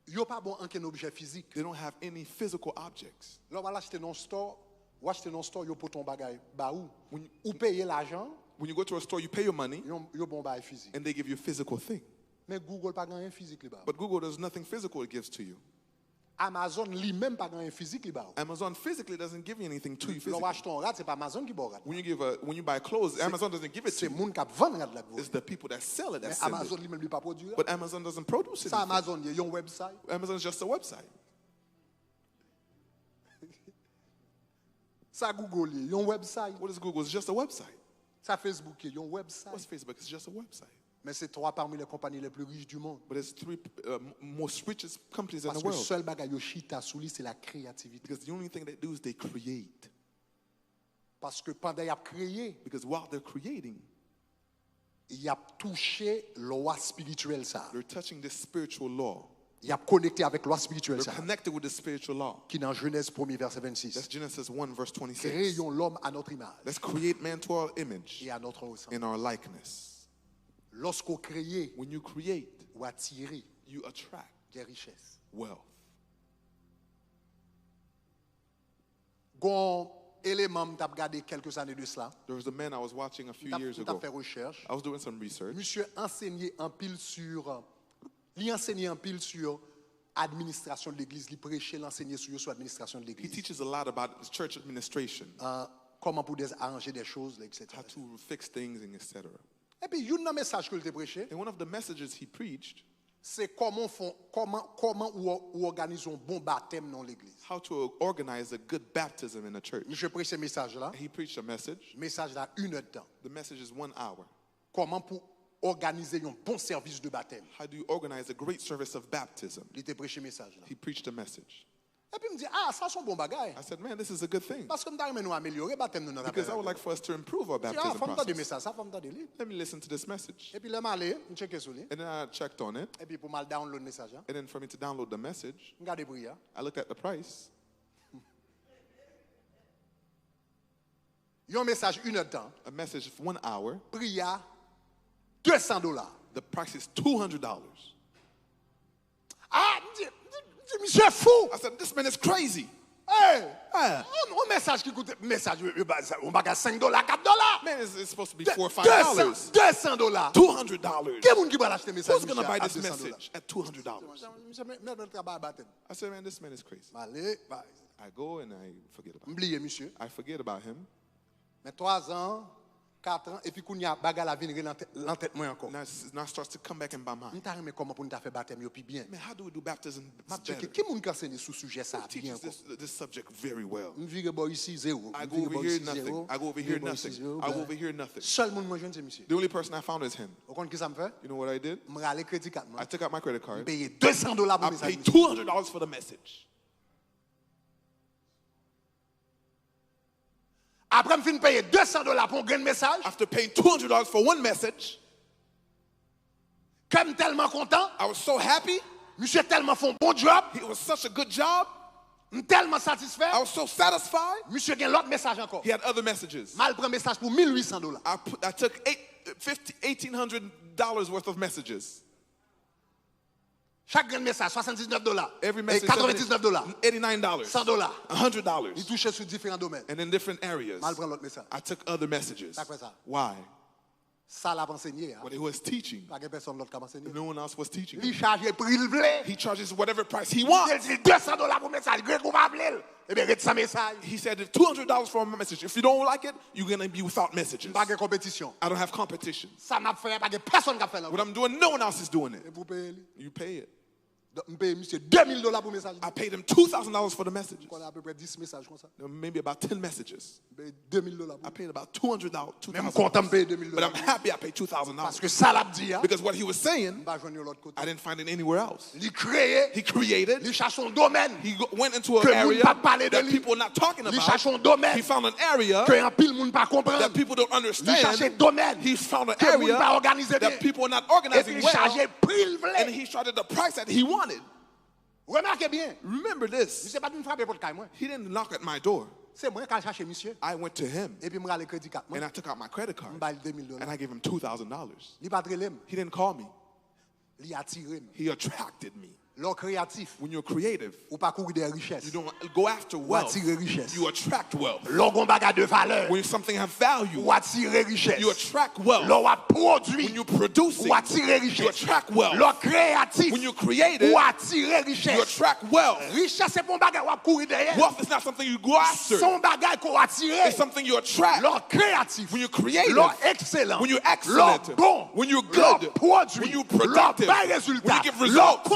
Ils n'ont pas bon aucun objet physique. They don't have any physical objects. Là, on va l'acheter dans le store, ou acheter dans le store, ils pour ton bagage, bah ou payer l'argent, When you go to a store, you pay your money, ils ont bon bagage physique. and they give you a physical thing. Mais Google pas rien physique là-bas. But Google, there's nothing physical it gives to you. Amazon lui-même pas rien physique là-bas. Amazon physically doesn't give you anything to you Là, on physically. achète un rat, c'est pas Amazon qui boit rat. When you buy clothes, Amazon doesn't give it to C'est you. moun qui vend rat là. It's the people that sell it that Mais sell Amazon it. lui-même lui pas produit. But Amazon doesn't produce it. Ça Amazon, il y a un website. Amazon's just a website. Ça Google, il y a un website. What is Google? It's just a website. Ça Facebook, il y a un website. What's Facebook? It's just a website. Mais c'est trois parmi les compagnies les plus riches du monde. But it's three most richest companies in Parce the que world. seul bagage yo chita sous lui, c'est la créativité. Because the only thing they do is they create. Parce que pendant qu'il a créé, Because while they're creating, il a touché loi spirituelle ça. they're touching this spiritual law. Il a connecté avec loi spirituelle. We're connected with the spiritual law. Qui dans Genèse 1er verset 26. That's Genesis 1 verse 26. Créons l'homme à notre image. Let's create man to our image. Et à notre ressemblance. In our likeness. Lorsqu'on crée, when you create, ou attirer, you attract des richesses. Wealth. Gon élément t'as regardé quelques années de cela. There was a man I was watching a few years ago. Fait recherche. I was doing some research. Monsieur enseignait en pile sur administration de l'église, il prêchait, l'enseigner sur administration de l'église. He teaches a lot about church administration. Comment pour arranger des choses, etc. How to fix things, and etc. Et puis, il y a un message que il prêché. And one of the messages he preached, c'est comment organiser un bon baptême dans l'église. How to organize a good baptism in a church. Je prêche ce message là. He preached a message. Message là 1 heure de temps. The message is 1 hour. Comment pour organiser un bon service de baptême. How do you organize a great service of baptism? Il était prêché message là. He preached a message. Et puis il me dit ça c'est un bon bagage. I said, man, this is a good thing. Parce que nous améliorer baptême nous. Because I would like for us to improve our baptism process. Let me listen to this message. Et puis là m'aller, me checker sur lui. And then I checked on it. Et puis pour mal download message. And then for me to download the message, regardez prix. I looked at the price. Un message 1 heure de temps. A message for 1 hour. Prix à $200. The price is $200. Monsieur fou. I said, this man is crazy. Hey, un message qui coûte on bagage $5, $4. Man, it's supposed to be $4 or $5. $200. $200. Who's going to buy this message at $200? I said, man, this man is crazy. I go and I forget about him. I forget about him. Mais 3 ans, 4 ans, et puis qu'on y a bagarre la vie l'entête moi encore. Now starts to come back in my mind. M'ta mais comment pour nous faire baptême yo puis bien. Man, how do we do baptism better? Qui moun enseigner sous sujet ça bien encore? This subject very well. M'vire boy ici 0. I go over here nothing. I go over here nothing. I go over here nothing. Seul moun moi joindre c'est monsieur. The only person I found is him. Vous connaissez qui ça me fait? You know what I did? M'aller crédit card. I took out my credit card. Payer $200 pour message. I paid $200 for the message. Après, je payer $200 pour un grand message. After paying $200 for one message, comme tellement content. I was so happy. Monsieur tellement fait un bon job. It was such a good job. Tellement satisfait. I was so satisfied. Monsieur a l'autre message encore. He had other messages. Mal prend message pour $1,800. I took $1,800 worth of messages. Chaque grand message, $79. Every message, $99. $89. $100. $100. Il touchait sur différents domaines. And in different areas. Mal prend l'autre message. I took other messages. Ça. Why? Ça l'a enseigné. What he was teaching. Pas personne d'autre qui a enseigné. No one else was teaching. Il charge prix le blé. He charges whatever price he wants. Il dit $200 pour message. Gregory va appeler. Eh bien, ça message. He said $200 for a message. If you don't like it, you're going to be without messages. Pas de compétition. I don't have competition. Ça m'a fait pas de personne qui a fait là. What I'm doing, no one else is doing it. Et vous payez. You pay it. Je paye monsieur $2,000 pour message. I paid him $2,000 for the messages. On a à peu près 10 messages comme ça. Maybe about 10 messages. $2,000. I paid about $200. Même content de payer $2,000. But I'm happy I paid $2,000. Parce que ça l'a dit. Because what he was saying, I didn't find it anywhere else. Il créait. He created. Il cherche un domaine. He went into an area that people are not talking about. Il cherche un domaine. He found an area que un pile monde pas comprendre. That people don't understand. Il cherche un domaine. He found an area that people are not organizing well. And he charged the price that he wanted. Remarquez bien. Remember this. He didn't knock at my door. I went to him. And I took out my credit card. And I gave him $2,000. He didn't call me. He attracted me. When you're creative, you don't go after wealth. You attract wealth. When something has value, you attract wealth. When you produce it, you attract wealth. When you're creative, you attract wealth. Wealth is not something you go after. It's something you attract. When you're creative, when you're excellent, when you're good, when you're productive, when you give results,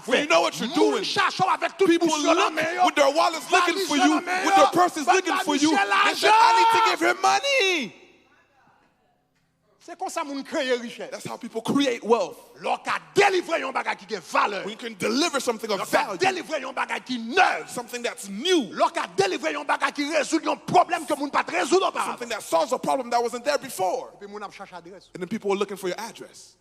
when you know what you're doing. People look with their wallets looking for you, with their purses looking for you. They said, I need to give him money. That's how people create wealth. We can deliver something of value. Something that's new. Something that solves a problem that wasn't there before. And then people were looking for your address.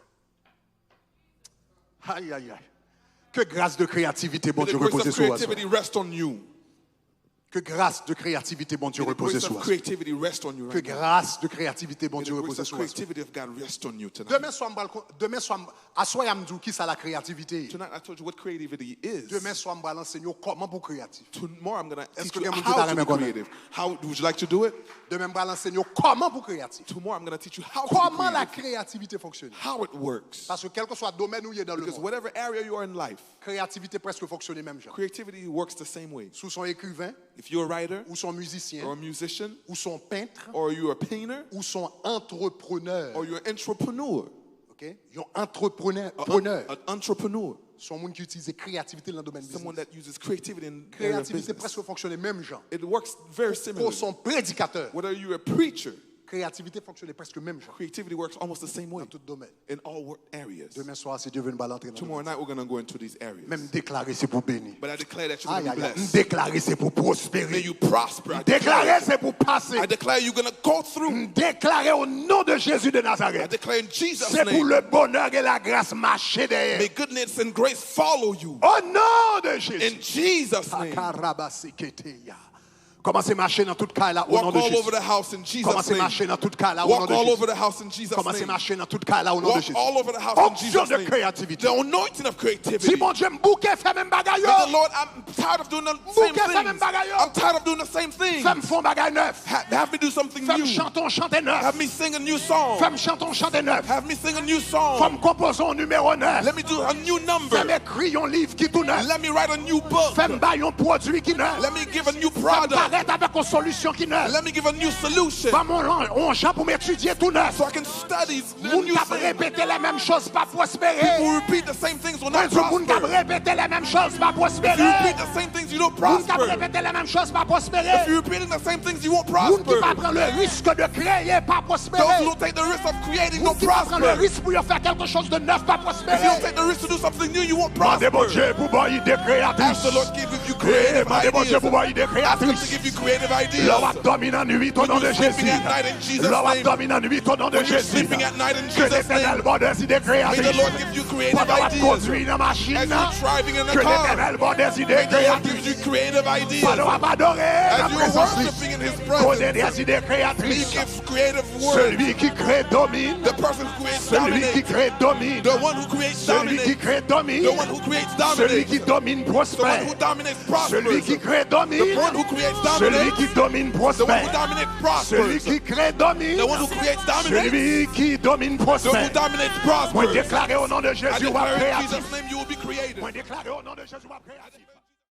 Que grâce de créativité, bon May Dieu, the grace repose of sur creativity rest on you. Que grâce de créativité, bon Dieu, May the repose grace sur of creativity rest on you Que right now. grâce de créativité, bon May Dieu, the repose grace of sur creativity of God rest on you tonight. Demain soir, à soi, je me dis qui ça la créativité. Tonight I told you what creativity is. Demain soir, je vais l'enseigner comment pour créatif. Tomorrow I'm going to teach que you quelqu'un how qui to t'a be creative. How would you like to do it? Demain, je vais l'enseigner comment pour créatif. Tomorrow I'm going to teach you how to Comment be la creative. créativité fonctionne. How it works. Parce que quel que soit le domaine où il est dans le Because monde, whatever area you are in life, créativité presque fonctionne même genre. creativity works the same way. Sous son écrivain, If you're a writer ou son musicien, or a musician ou son peintre, or you're a painter ou son entrepreneur. or you're an entrepreneur, OK? Yon entrepreneur. an entrepreneur, Son monde qui utilise créativité dans le domaine someone business. that uses creativity in area of Créativité business. presque fonctionne même genre. It works very Pour similarly. son prédicateur, Whether you're a preacher, créativité fonctionne presque même genre. creativity works almost the same way Dans tout domaine. in all areas. Demain soir, si Dieu veut nous entrer dans Tomorrow night we're going to go into these areas. même déclarer c'est pour bénir. But I declare that you're going to be blessed. Déclarer c'est pour May prospérer. you prosper. I Déclarer c'est pour passer. declare you're going to go through. Déclarer au nom de Jésus de I Nazareth. declare in Jesus' C'est pour name. le bonheur et la grâce marcher derrière. May goodness and grace follow you. Au nom de Jésus. In Jesus' name. Commencez à marcher dans toute cas là au nom Walk de all Jésus. over the house in Jesus' Commencez à name. marcher dans toute cas là au nom Walk de all Jésus. over the house in Jesus' Commencez à name. marcher dans toute cas là au nom de Walk Jésus. all over the house in Onction Jesus' de name. créativité. The anointing of creativity. Si mon Dieu me bouquet fait même bagaille. May the Lord, I'm tired of doing the same Bouquet fait même things. bagaille. I'm tired of doing the same things. Femme font bagaille neuf. Have me do something Femme new. chantons chanter neuf. Have me sing a new song. Femme chantons chanter neuf. Have me sing a new song. Femme composons numéro 9. Let me do a new number. Femme écrit un livre qui tout neuf. Let me write a new book. Femme baille un produit qui neuf. Let me give a new Femme product. paraît avec une solution qui neuf. Let me give a new solution Femme on chante pour m'étudier tout neuf. so I can study Moun new qui things. répéter les mêmes choses pas prospérer. People repeat the same things will not Moun qui prosper. répéter les mêmes choses pas If you prospérer. repeat the same things, you don't Moun qui prosper. répéter les mêmes choses pas If prospérer. you're repeating the same things, you won't Moun qui prosper. pas prendre le risque de créer pas Those who prospérer. don't take the risk of creating Moun don't qui pas prendre le prosper. risque pour faire quelque chose de neuf pas If you prospérer. don't take the risk to do something new, you won't Demandez prosper. bon Dieu pour voir idée Ask créatrice. the Lord give you creative Demandez bon Dieu ideas. pour voir idée Ask Him to créatrice. give you creative ideas. L'homme domine en nuit au nom de Jésus. Sleeping at night in Jesus' L'homme name. domine en nuit au nom de When you're Jésus. sleeping at night in Que Jesus' l'éternel name. bon des idées May the créatrices. Lord give you creative Pendant la ideas. conduit dans la machine. As you're driving in the Que car, l'éternel bon des idées may the Lord créatrices. give you creative ideas. Pendant à adorer la As you're présence worshiping in His connaît presence, des idées He créatrices. gives creative words. Celui qui crée domine. The person who creates Celui qui dominates. crée domine. The one who creates Celui qui dominates. crée domine. The one who creates Celui qui dominates. domine The one prospère. who dominates Celui qui prospers. crée domine. The one who creates Celui dominates. qui domine The one who prospère. dominates Celui prospers. qui crée domine. The one who creates dominates. Celui qui domine The one who prospère. dominates Moi prospers. déclarer au nom de I Jésus, on va declare in créatif. Jesus' name you will be creative. Moi déclarer au nom de Jésus, on va créatif.